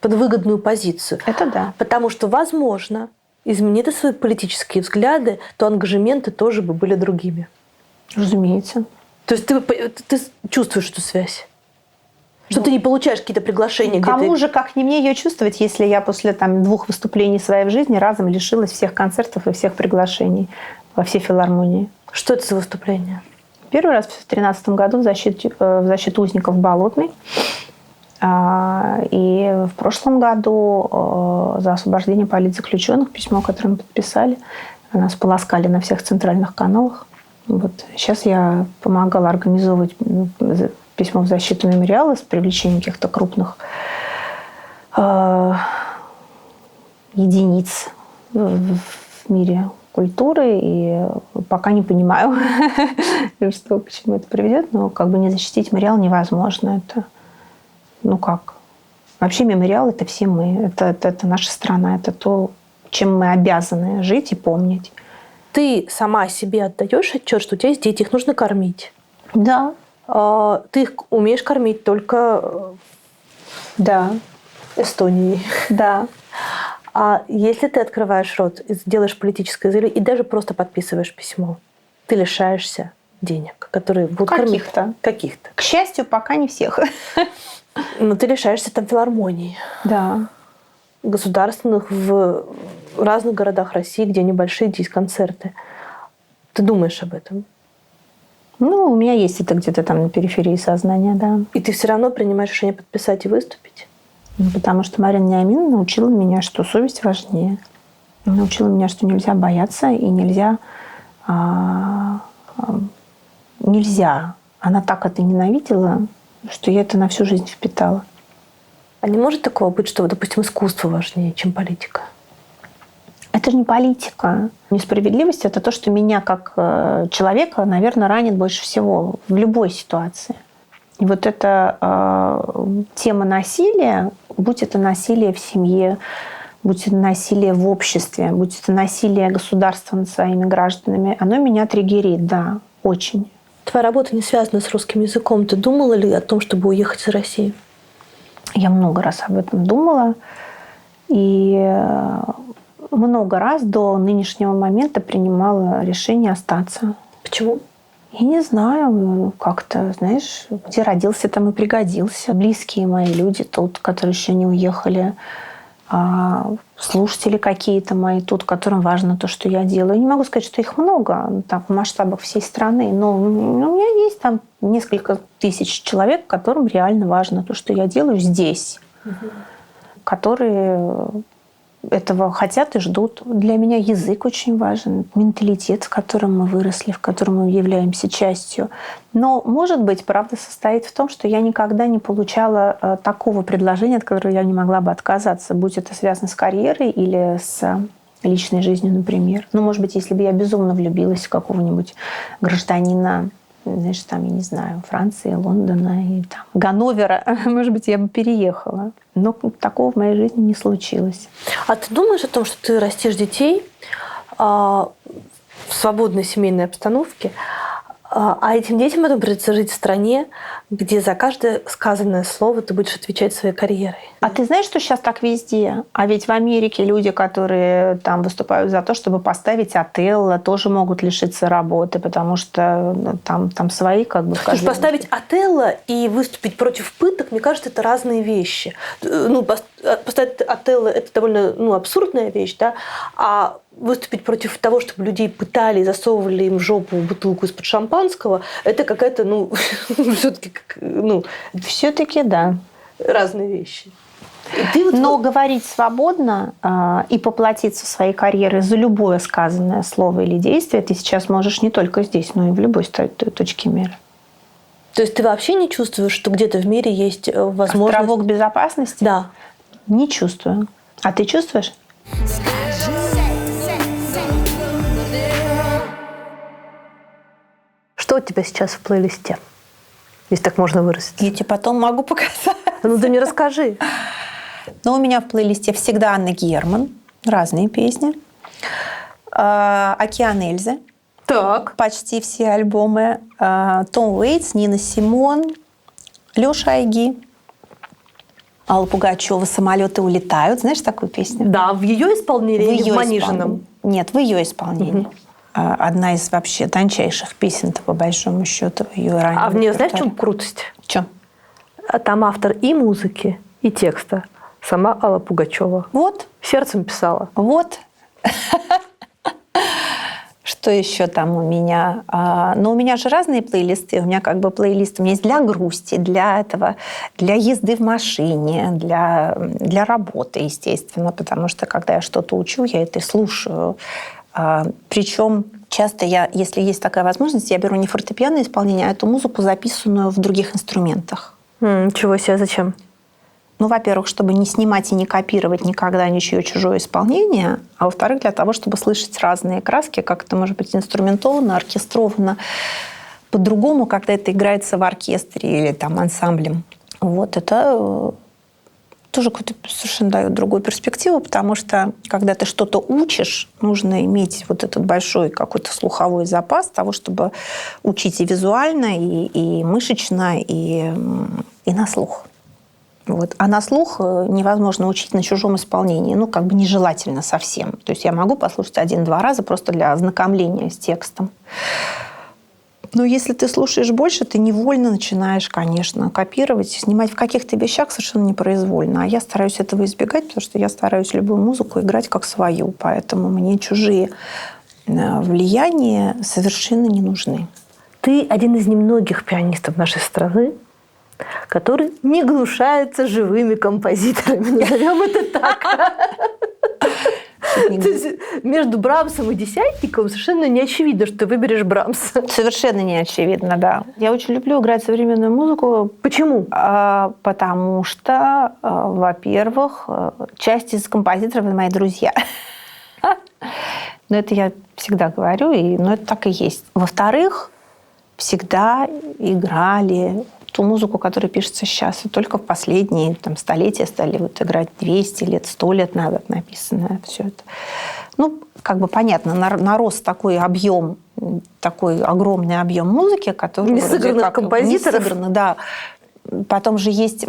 выгодную позицию.
Это да.
Потому что, возможно, измени ты свои политические взгляды, то ангажементы тоже бы были другими.
Разумеется.
То есть ты чувствуешь эту связь? Что ты не получаешь какие-то приглашения?
Кому же, как не мне, ее чувствовать, если я после 2 выступлений своей в жизни разом лишилась всех концертов и всех приглашений во все филармонии?
Что это за выступление?
Первый раз в 2013 году в защиту узников Болотной. И в прошлом году за освобождение политзаключенных, письмо, которое мы подписали, нас полоскали на всех центральных каналах. Вот. Сейчас я помогала организовывать письмо в защиту мемориала с привлечением каких-то крупных единиц в мире культуры. И пока не понимаю, к чему это приведет. Но не защитить мемориал невозможно. Это, как? Вообще мемориал – это все мы. Это наша страна. Это то, чем мы обязаны жить и помнить.
Ты сама себе отдаешь отчет, что у тебя есть дети, их нужно кормить.
Да.
Ты их умеешь кормить только Эстонии.
Да.
А если ты открываешь рот, делаешь политическое заявление и даже просто подписываешь письмо, ты лишаешься денег, которые будут кормить. Каких-то.
К счастью, пока не всех.
Но ты лишаешься там филармоний.
Да.
Государственных в разных городах России, где небольшие есть концерты. Ты думаешь об этом?
У меня есть это где-то там на периферии сознания, да.
И ты все равно принимаешь решение подписать и выступить?
Потому что Марина Ниамина научила меня, что совесть важнее. Научила меня, что нельзя бояться и нельзя. Она так это ненавидела, что я это на всю жизнь впитала.
А не может такого быть, что, допустим, искусство важнее, чем политика?
Это же не политика. Несправедливость – это то, что меня как человека, наверное, ранит больше всего в любой ситуации. И вот эта тема насилия, будь это насилие в семье, будь это насилие в обществе, будь это насилие государства над своими гражданами, оно меня триггерит, да, очень.
Твоя работа не связана с русским языком. Ты думала ли о том, чтобы уехать из России?
Я много раз об этом думала. И много раз до нынешнего момента принимала решение остаться.
Почему?
Я не знаю, как-то, знаешь, где родился, там и пригодился. Близкие мои люди тут, которые еще не уехали. Слушатели какие-то мои тут, которым важно то, что я делаю. Не могу сказать, что их много там, в масштабах всей страны, но у меня есть там несколько тысяч человек, которым реально важно то, что я делаю здесь, которые этого хотят и ждут. Для меня язык очень важен, менталитет, в котором мы выросли, в котором мы являемся частью. Но, может быть, правда состоит в том, что я никогда не получала такого предложения, от которого я не могла бы отказаться, будь это связано с карьерой или с личной жизнью, например. Ну, может быть, если бы я безумно влюбилась в какого-нибудь гражданина, знаешь, там, я не знаю, Франции, Лондона и там, Ганновера, может быть, я бы переехала. Но такого в моей жизни не случилось.
А ты думаешь о том, что ты растишь детей в свободной семейной обстановке, а этим детям потом придется жить в стране, где за каждое сказанное слово ты будешь отвечать своей карьерой?
А ты знаешь, что сейчас так везде? А ведь в Америке люди, которые там выступают за то, чтобы поставить Отелло, тоже могут лишиться работы, потому что там свои как бы...
Слушай, поставить Отелло и выступить против пыток, мне кажется, это разные вещи. Ну, поставить Отелло – это довольно абсурдная вещь, да? А выступить против того, чтобы людей пытали и засовывали им в жопу бутылку из-под шампанского, это какая-то,
Все-таки да.
Разные вещи.
Но говорить свободно и поплатиться своей карьерой за любое сказанное слово или действие ты сейчас можешь не только здесь, но и в любой точке мира.
То есть ты вообще не чувствуешь, что где-то в мире есть возможность...
Островок безопасности?
Да.
Не чувствую. А ты чувствуешь?
Что у тебя сейчас в плейлисте? Если так можно выразить.
Я тебе потом могу показать.
Ну, ты мне расскажи.
Но у меня в плейлисте всегда Анна Герман. Разные песни. «Океан Эльзы».
Так.
Почти все альбомы. Том Уэйтс, Нина Симон, Леша Айги. Алла Пугачева «Самолеты улетают». Знаешь такую песню?
Да, в ее исполнении или в Манижином?
Нет, в ее исполнении. Одна из вообще тончайших песен-то, по большому счету, в ее раннем.
А в нее знаешь, в чем крутость?
В чем?
Там автор и музыки, и текста. Сама Алла Пугачева.
Вот.
Сердцем писала.
Вот. Что еще там у меня? Но у меня же разные плейлисты. У меня как бы плейлист у меня есть для грусти, для этого, для езды в машине, для работы, естественно. Потому что, когда я что-то учу, я это и слушаю. Причем часто я, если есть такая возможность, я беру не фортепианное исполнение, а эту музыку, записанную в других инструментах.
Чего себе, зачем?
Ну, во-первых, чтобы не снимать и не копировать никогда ничье чужое исполнение, а во-вторых, для того, чтобы слышать разные краски, как это может быть инструментовано, оркестровано, по-другому, когда это играется в оркестре или там ансамблем. Вот это тоже какую-то совершенно дает другую перспективу, потому что, когда ты что-то учишь, нужно иметь вот этот большой какой-то слуховой запас того, чтобы учить и визуально, и мышечно, и на слух. Вот. А на слух невозможно учить на чужом исполнении. Ну, как бы нежелательно совсем. То есть я могу послушать 1-2 раза просто для ознакомления с текстом. Но если ты слушаешь больше, ты невольно начинаешь, конечно, копировать, снимать в каких-то вещах совершенно непроизвольно. А я стараюсь этого избегать, потому что я стараюсь любую музыку играть как свою. Поэтому мне чужие влияния совершенно не нужны.
Ты один из немногих пианистов нашей страны, который не гнушается живыми композиторами. Назовем это так. То есть между Брамсом и Десятниковым совершенно не очевидно, что ты выберешь Брамса.
Совершенно не очевидно, да. Я очень люблю играть современную музыку.
Почему?
Потому что, во-первых, часть из композиторов – это мои друзья. Но это я всегда говорю, но это так и есть. Во-вторых, всегда играли ту музыку, которая пишется сейчас. И только в последние там, столетия стали вот играть 200 лет, 100 лет назад написанное все это. Ну, как бы понятно, нарос такой объем, такой огромный объем музыки, который...
Несыгранных композиторов.
Несыгранных, да. Потом же есть,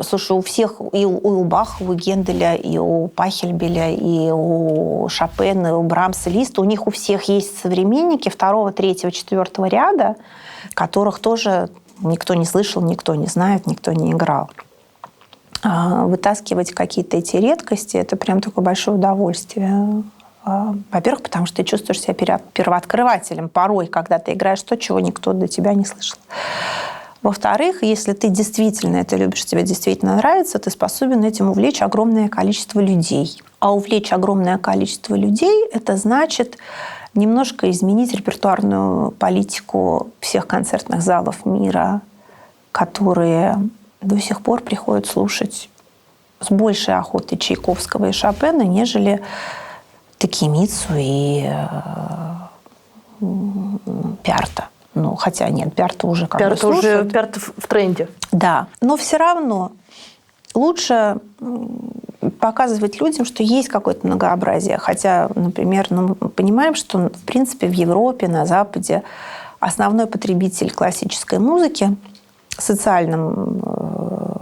слушай, у всех, и у Баха, у Генделя, и у Пахельбеля, и у Шопена, и у Брамса, Листа, у них у всех есть современники 2-го, 3-го, 4-го ряда, которых тоже никто не слышал, никто не знает, никто не играл. Вытаскивать какие-то эти редкости – это прям такое большое удовольствие. Во-первых, потому что ты чувствуешь себя первооткрывателем порой, когда ты играешь то, чего никто до тебя не слышал. Во-вторых, если ты действительно это любишь, тебе действительно нравится, ты способен этим увлечь огромное количество людей. А увлечь огромное количество людей – это значит немножко изменить репертуарную политику всех концертных залов мира, которые до сих пор приходят слушать с большей охотой Чайковского и Шопена, нежели Такемицу и Пярта. Ну, хотя нет, Пярта уже как бы слушают.
Пярта в тренде.
Да, но все равно лучше показывать людям, что есть какое-то многообразие. Хотя, например, мы понимаем, что, в принципе, в Европе, на Западе основной потребитель классической музыки в социальном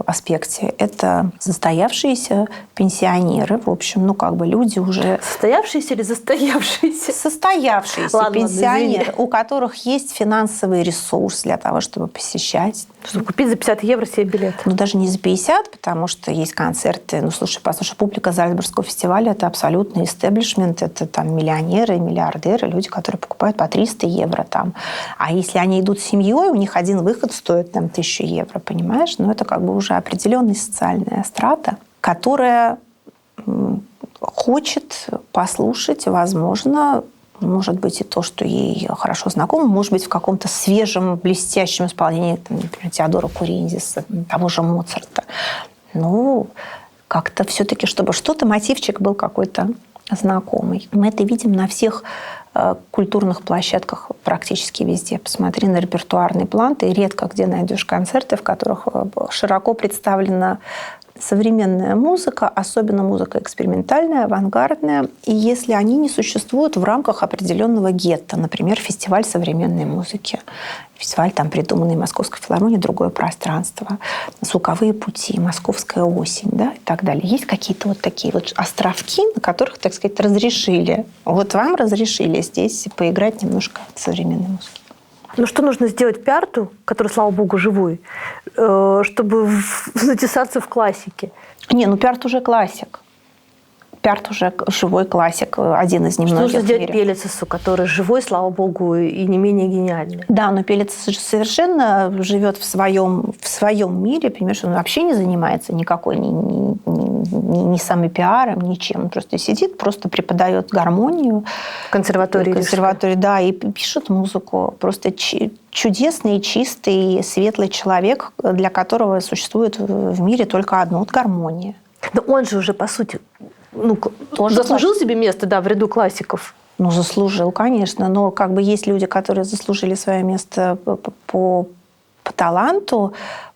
аспекте – это состоявшиеся пенсионеры. В общем, ну, как бы люди уже…
Состоявшиеся или застоявшиеся?
Состоявшиеся
Ладно,
пенсионеры,
извини.
у которых есть финансовый ресурс для того, чтобы посещать.
Чтобы купить за 50 евро себе билет.
Ну, даже не за 50, потому что есть концерты. Ну, слушай, послушай, публика Зальцбургского фестиваля – это абсолютный истеблишмент. Это там миллионеры, миллиардеры, люди, которые покупают по 300 евро там. А если они идут с семьей, у них один выход стоит там 1000 евро, понимаешь? Ну, это как бы уже определенная социальная страта, которая хочет послушать, возможно, может быть, и то, что ей хорошо знакомо, может быть, в каком-то свежем, блестящем исполнении, там, например, Теодора Курензиса, того же Моцарта. Ну, как-то все-таки, чтобы что-то, мотивчик был какой-то знакомый. Мы это видим на всех культурных площадках практически везде. Посмотри на репертуарный план, ты редко где найдешь концерты, в которых широко представлена современная музыка, особенно музыка экспериментальная, авангардная, и если они не существуют в рамках определенного гетто, например, фестиваль современной музыки, фестиваль, там, придуманный Московской филармонией, другое пространство, звуковые пути, московская осень, да, и так далее. Есть какие-то вот такие вот островки, на которых, так сказать, разрешили. Вот вам разрешили здесь поиграть немножко в современной музыке.
Ну, что нужно сделать Пярту, который, слава богу, живой, чтобы затесаться в классике?
Не, ну Пярт уже классик. Пярт уже живой классик, один из немногих.
Что нужно сделать Пелицесу, который живой, слава богу, и не менее гениальный?
Да, но Пелицес совершенно живет в своем мире, понимаешь, он вообще не занимается никакой ни самопиаром, ничем. Он просто сидит, просто преподает гармонию.
В консерватории.
Да, и пишет музыку. Просто чудесный, чистый, светлый человек, для которого существует в мире только одно – вот гармония.
Но он же уже, по сути,
тоже
заслужил себе место, да, в ряду классиков.
Ну, заслужил, конечно. Но как бы есть люди, которые заслужили свое место по таланту,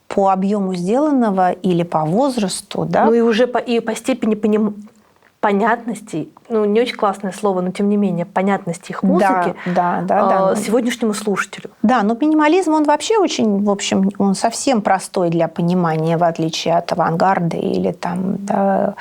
по объему сделанного или по возрасту, да?
Ну и уже по степени понятности, ну не очень классное слово, но тем не менее, понятности их музыки
да.
сегодняшнему слушателю.
Да, но минимализм, он вообще очень, в общем, он совсем простой для понимания, в отличие от авангарда или там, да,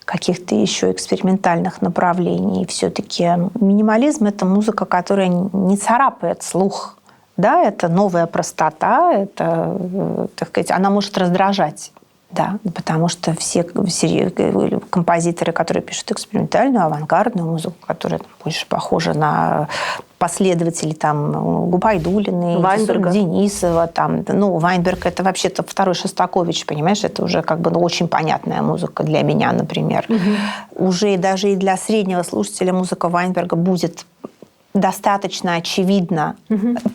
каких-то еще экспериментальных направлений. Все-таки минимализм – это музыка, которая не царапает слух. Да, это новая простота, это, так сказать, она может раздражать. Да, потому что все композиторы, которые пишут экспериментальную, авангардную музыку, которая больше похожа на последователей там, Губайдуллины,
Вайнберга,
Денисова. Там, ну, Вайнберг – это вообще-то второй Шостакович, понимаешь? Это уже как бы очень понятная музыка для меня, например. Уже даже и для среднего слушателя музыка Вайнберга будет достаточно очевидно,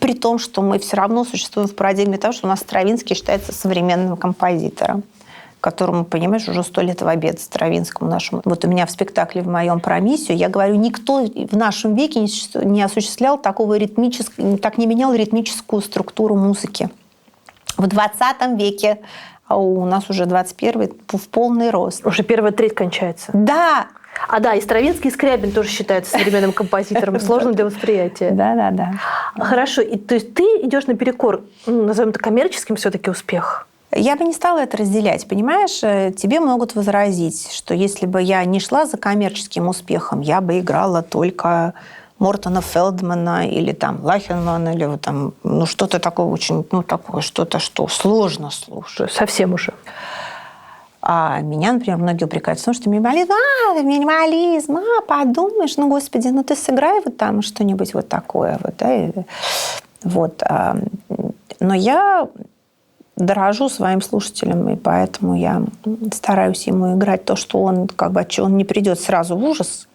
при том, что мы все равно существуем в парадигме того, что у нас Стравинский считается современным композитором, которому, понимаешь, уже 100 лет в обед Стравинскому нашему. Вот у меня в спектакле в моем про миссию, я говорю, никто в нашем веке не осуществлял такого так не менял ритмическую структуру музыки. в 20 веке, а у нас уже 21-й, в полный рост.
Уже первая треть кончается.
Да!
А да, и Стравинский, и Скрябин тоже считаются современным композитором. Сложно для восприятия.
Да.
Хорошо. И, то есть ты идешь наперекор, назовем это коммерческим все-таки успех?
Я бы не стала это разделять, понимаешь? Тебе могут возразить, что если бы я не шла за коммерческим успехом, я бы играла только Мортона Фелдмана или там Лахенмана, или вот там, ну, что-то такое очень, ну, такое, что-то, что сложно слушать.
Совсем уже.
А меня, например, многие упрекают в том, что минимализм, подумаешь, ну, господи, ну, ты сыграй вот там что-нибудь вот такое. Вот, да, вот. Но я дорожу своим слушателем, и поэтому я стараюсь ему играть то, что он, как бы, он не придет сразу в ужас,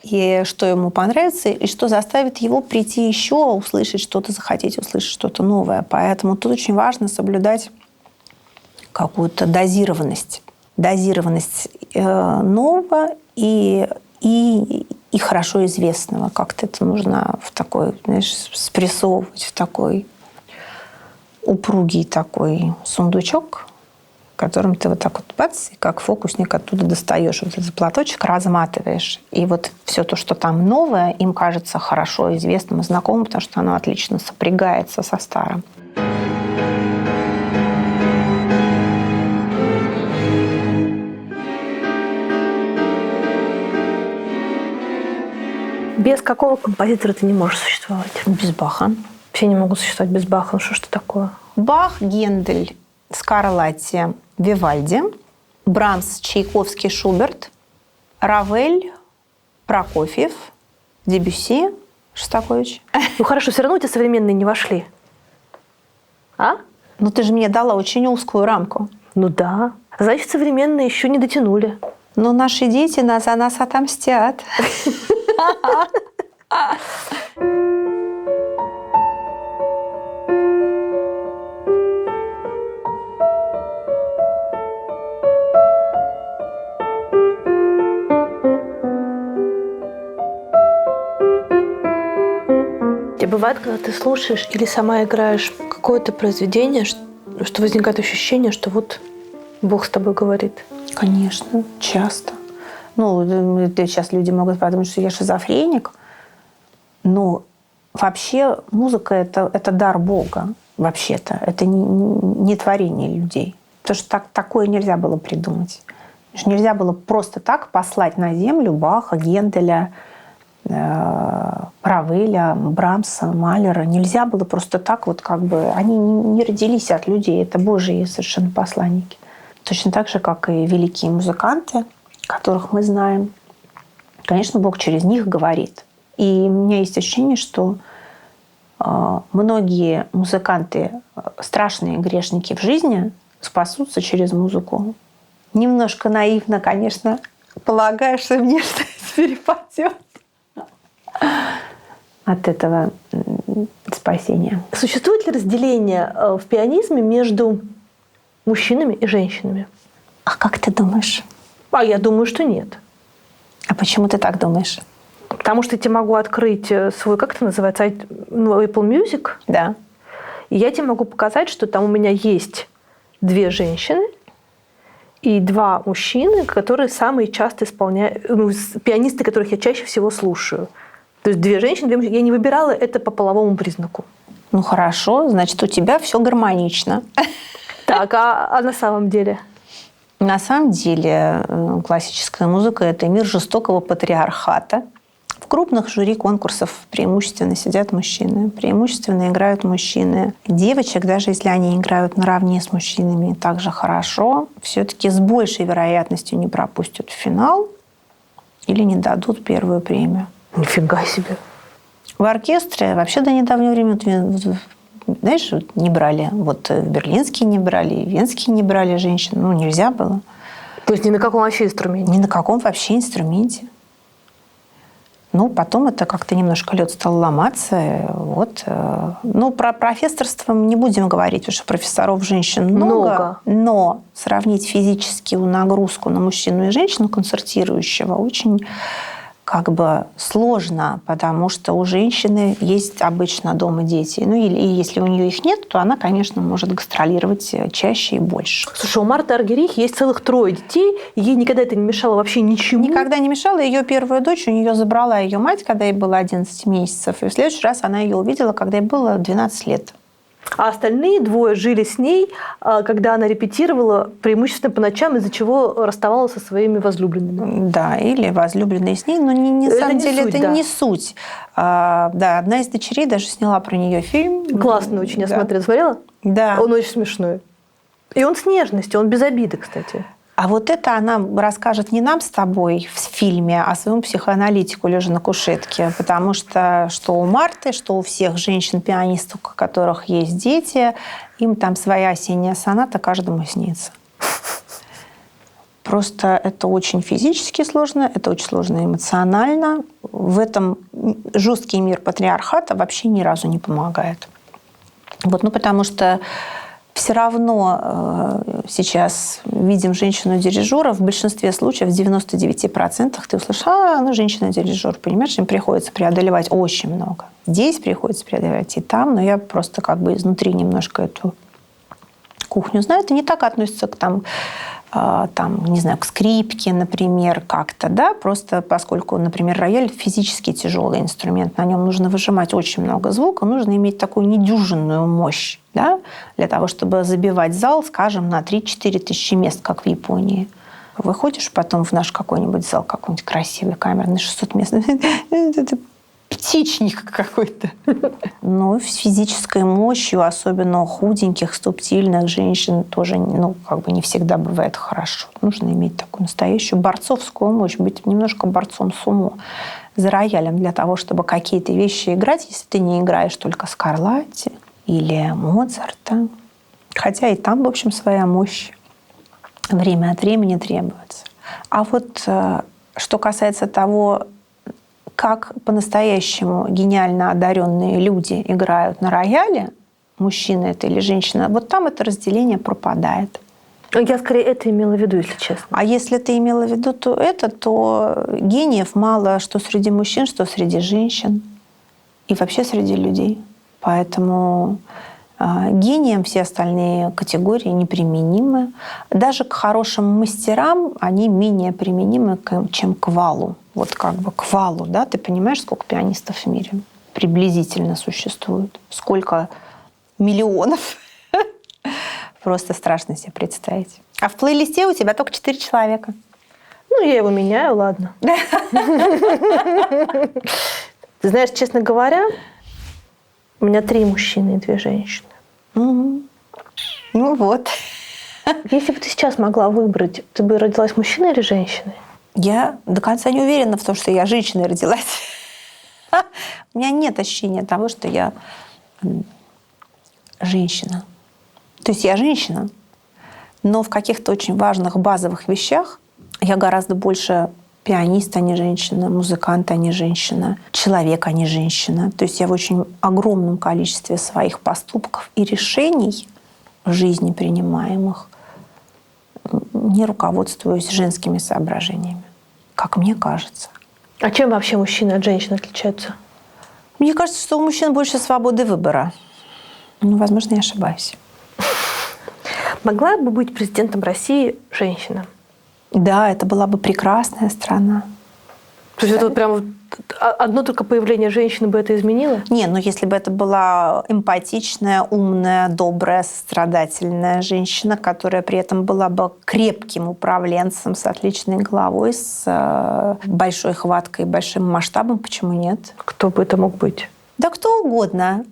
и что ему понравится, и что заставит его прийти еще, услышать что-то, захотеть услышать что-то новое. Поэтому тут очень важно соблюдать какую-то дозированность. Дозированность нового и хорошо известного. Как-то это нужно в такой, знаешь, спрессовывать в такой упругий такой сундучок, которым ты вот так вот бац, и как фокусник оттуда достаешь вот этот платочек, разматываешь. И вот все то, что там новое, им кажется хорошо известным и знакомым, потому что оно отлично сопрягается со старым.
Без какого композитора ты не можешь существовать?
Без Баха.
Все не могут существовать без Баха. Ну что ж это такое?
Бах, Гендель, Скарлатти, Вивальди, Брамс, Чайковский, Шуберт, Равель, Прокофьев, Дебюсси, Шостакович.
Ну хорошо, все равно у тебя современные не вошли. А?
Ну ты же мне дала очень узкую рамку.
Ну да. Значит, современные еще не дотянули.
Но наши дети за нас отомстят.
Тебе бывает, когда ты слушаешь или сама играешь какое-то произведение, что возникает ощущение, что вот Бог с тобой говорит?
Конечно, часто. Ну, сейчас люди могут подумать, что я шизофреник. Но вообще музыка – это дар Бога, вообще-то. Это не творение людей. Потому что такое нельзя было придумать. Нельзя было просто так послать на землю Баха, Генделя, Равеля, Брамса, Малера. Нельзя было просто так вот как бы... Они не родились от людей. Это Божьи совершенно посланники. Точно так же, как и великие музыканты, которых мы знаем. Конечно, Бог через них говорит. И у меня есть ощущение, что многие музыканты, страшные грешники в жизни, спасутся через музыку. Немножко наивно, конечно, полагаю, что мне что-то перепадет от этого спасения.
Существует ли разделение в пианизме между мужчинами и женщинами?
А как ты думаешь?
А я думаю, что нет.
А почему ты так думаешь?
Потому что я тебе могу открыть свой, как это называется, Apple Music.
Да.
И я тебе могу показать, что там у меня есть 2 женщины и 2 мужчины, которые самые часто исполняют, пианисты, которых я чаще всего слушаю. То есть 2 женщины, 2 мужчины. Я не выбирала это по половому признаку.
Ну хорошо, значит, у тебя все гармонично.
Так, а на самом деле?
На самом деле классическая музыка – это мир жестокого патриархата. В крупных жюри конкурсов преимущественно сидят мужчины, преимущественно играют мужчины. Девочек, даже если они играют наравне с мужчинами так же хорошо, все-таки с большей вероятностью не пропустят в финал или не дадут первую премию.
Нифига себе.
В оркестре вообще до недавнего времени, знаешь, не брали. Вот в берлинские не брали, в венские не брали женщин. Ну, нельзя было.
То есть ни на каком вообще инструменте?
Ни на каком вообще инструменте. Ну, потом это как-то немножко лед стал ломаться. Вот. Ну, про профессорство мы не будем говорить, потому что профессоров женщин много. Но сравнить физическую нагрузку на мужчину и женщину концертирующего очень как бы сложно, потому что у женщины есть обычно дома дети. Ну, и если у нее их нет, то она, конечно, может гастролировать чаще и больше.
Слушай, у Марты Аргерих есть целых 3 детей, и ей никогда это не мешало вообще ничему.
Никогда не мешала. Ее первую дочь у нее забрала ее мать, когда ей было 11 месяцев. И в следующий раз она ее увидела, когда ей было 12 лет.
А остальные 2 жили с ней, когда она репетировала, преимущественно по ночам, из-за чего расставалась со своими возлюбленными.
Да, или возлюбленные с ней, но на самом деле это не суть. Да, одна из дочерей даже сняла про нее фильм.
Классно очень, я смотрела.
Да.
Он очень смешной. И он с нежностью, он без обиды, кстати.
А вот это она расскажет не нам с тобой в фильме, а своему психоаналитику, лежа на кушетке. Потому что у Марты, что у всех женщин-пианисток, у которых есть дети, им там своя осенняя соната каждому снится. Просто это очень физически сложно, это очень сложно эмоционально. В этом жесткий мир патриархата вообще ни разу не помогает. Вот, потому что все равно сейчас видим женщину-дирижера. В большинстве случаев, в 99% ты услышишь, женщина-дирижер, понимаешь, им приходится преодолевать очень много. Здесь приходится преодолевать и там, но я просто как бы изнутри немножко эту кухню знаю. Это не так относится к не знаю, к скрипке, например, как-то, да, просто поскольку, например, рояль физически тяжелый инструмент, на нем нужно выжимать очень много звука, нужно иметь такую недюжинную мощь, да, для того, чтобы забивать зал, скажем, на 3-4 тысячи мест, как в Японии. Выходишь потом в наш какой-нибудь зал, какой-нибудь красивый, камерный, 600 мест, это птичник какой-то. Ну, с физической мощью, особенно у худеньких, субтильных женщин, тоже не всегда бывает хорошо. Нужно иметь такую настоящую борцовскую мощь, быть немножко борцом сумо за роялем для того, чтобы какие-то вещи играть, если ты не играешь только Скарлатти или Моцарта. Хотя и там, в общем, своя мощь время от времени требуется. А вот что касается того, как по-настоящему гениально одаренные люди играют на рояле, мужчина это или женщина, вот там это разделение пропадает.
Я скорее это имела в виду, если честно.
А если ты имела в виду то гениев мало что среди мужчин, что среди женщин и вообще среди людей. Поэтому гениям все остальные категории неприменимы. Даже к хорошим мастерам они менее применимы, чем к валу. Вот как бы к валу, да? Ты понимаешь, сколько пианистов в мире приблизительно существует? Сколько миллионов? Просто страшно себе представить. А в плейлисте у тебя только 4 человека.
Ну, я его меняю, ладно. Ты знаешь, честно говоря, у меня 3 мужчины и 2 женщины.
Угу. Ну вот.
Если бы ты сейчас могла выбрать, ты бы родилась мужчиной или женщиной? Я
до конца не уверена в том, что я женщиной родилась. У меня нет ощущения того, что я женщина. То есть я женщина, но в каких-то очень важных базовых вещах я гораздо больше пианист, а не женщина, музыкант, а не женщина, человек, а не женщина. То есть я в очень огромном количестве своих поступков и решений в жизни принимаемых не руководствуюсь женскими соображениями, как мне кажется.
А чем вообще мужчины от женщин отличаются?
Мне кажется, что у мужчин больше свободы выбора. Ну, возможно, я ошибаюсь.
Могла бы быть президентом России женщина?
Да, это была бы прекрасная страна.
То есть это вот прям одно только появление женщины бы это изменило?
Не, ну если бы это была эмпатичная, умная, добрая, сострадательная женщина, которая при этом была бы крепким управленцем, с отличной головой, с большой хваткой, большим масштабом, почему нет?
Кто бы это мог быть?
Да кто угодно.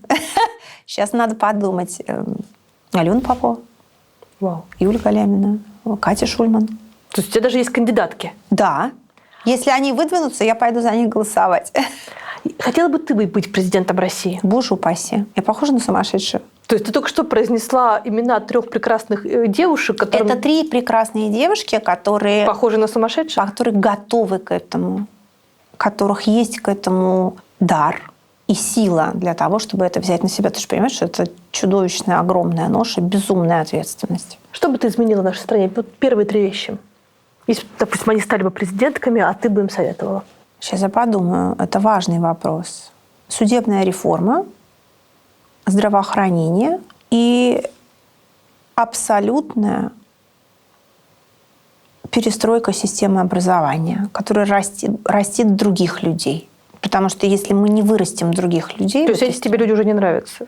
Сейчас надо подумать. Алена Попова, Юлия Галямина, Катя Шульман.
То есть у тебя даже есть кандидатки?
Да. Если они выдвинутся, я пойду за них голосовать.
Хотела бы ты быть президентом России?
Боже упаси. Я похожа на сумасшедшую?
То есть ты только что произнесла имена 3 прекрасных девушек, которые...
Это 3 прекрасные девушки, которые...
Похожи на сумасшедших?
Которые готовы к этому. У которых есть к этому дар и сила для того, чтобы это взять на себя. Ты же понимаешь, что это чудовищная, огромная ноша, безумная ответственность.
Что бы ты изменила в нашей стране? Вот первые 3 вещи. Если, допустим, они стали бы президентками, а ты бы им советовала?
Сейчас я подумаю. Это важный вопрос. Судебная реформа, здравоохранение и абсолютная перестройка системы образования, которая растит других людей. Потому что если мы не вырастим других людей...
То есть эти тебе люди уже не нравятся?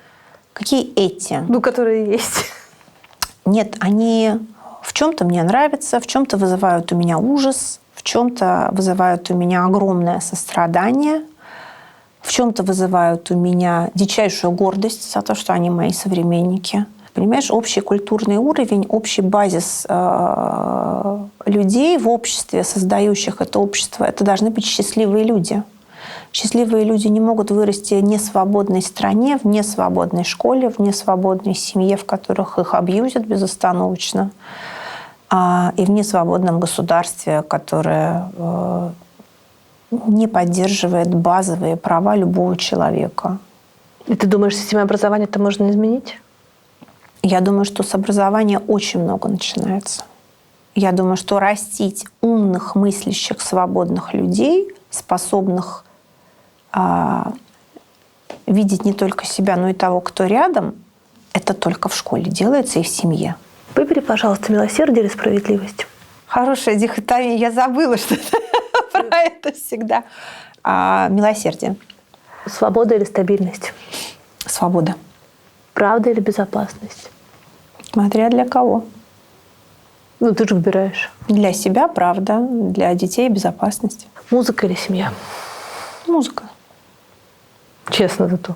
Какие эти?
Ну, которые есть.
Нет, они в чем-то мне нравятся, в чем-то вызывают у меня ужас, в чем-то вызывают у меня огромное сострадание, в чем-то вызывают у меня дичайшую гордость за то, что они мои современники. Понимаешь, общий культурный уровень, общий базис людей в обществе, создающих это общество, это должны быть счастливые люди. Счастливые люди не могут вырасти в несвободной стране, в несвободной школе, в несвободной семье, в которых их абьюзят безостановочно, и в несвободном государстве, которое не поддерживает базовые права любого человека.
И ты думаешь, систему образования это можно изменить?
Я думаю, что с образования очень много начинается. Я думаю, что растить умных, мыслящих, свободных людей, способных видеть не только себя, но и того, кто рядом, это только в школе делается и в семье.
Выбери, пожалуйста, милосердие или справедливость.
Хорошая дихотомия. Я забыла что-то про это всегда. Милосердие.
Свобода или стабильность?
Свобода.
Правда или безопасность?
Смотря для кого.
Ну, ты же выбираешь.
Для себя правда, для детей безопасность.
Музыка или семья?
Музыка.
Честно зато.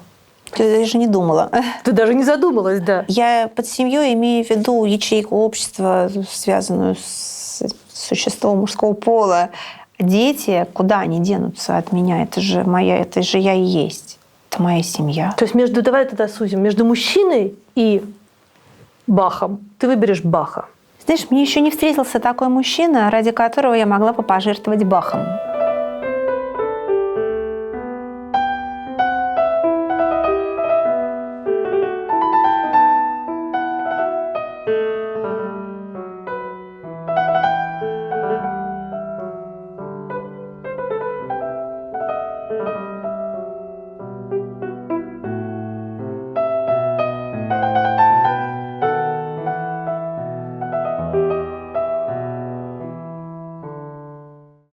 Ты даже не думала.
Ты даже не задумалась, да.
Я под семьей имею в виду ячейку общества, связанную с существом мужского пола. Дети, куда они денутся от меня? Это же я и есть. Это моя семья.
То есть давай тогда сузим, между мужчиной и Бахом ты выберешь Баха.
Знаешь, мне еще не встретился такой мужчина, ради которого я могла бы пожертвовать Бахом.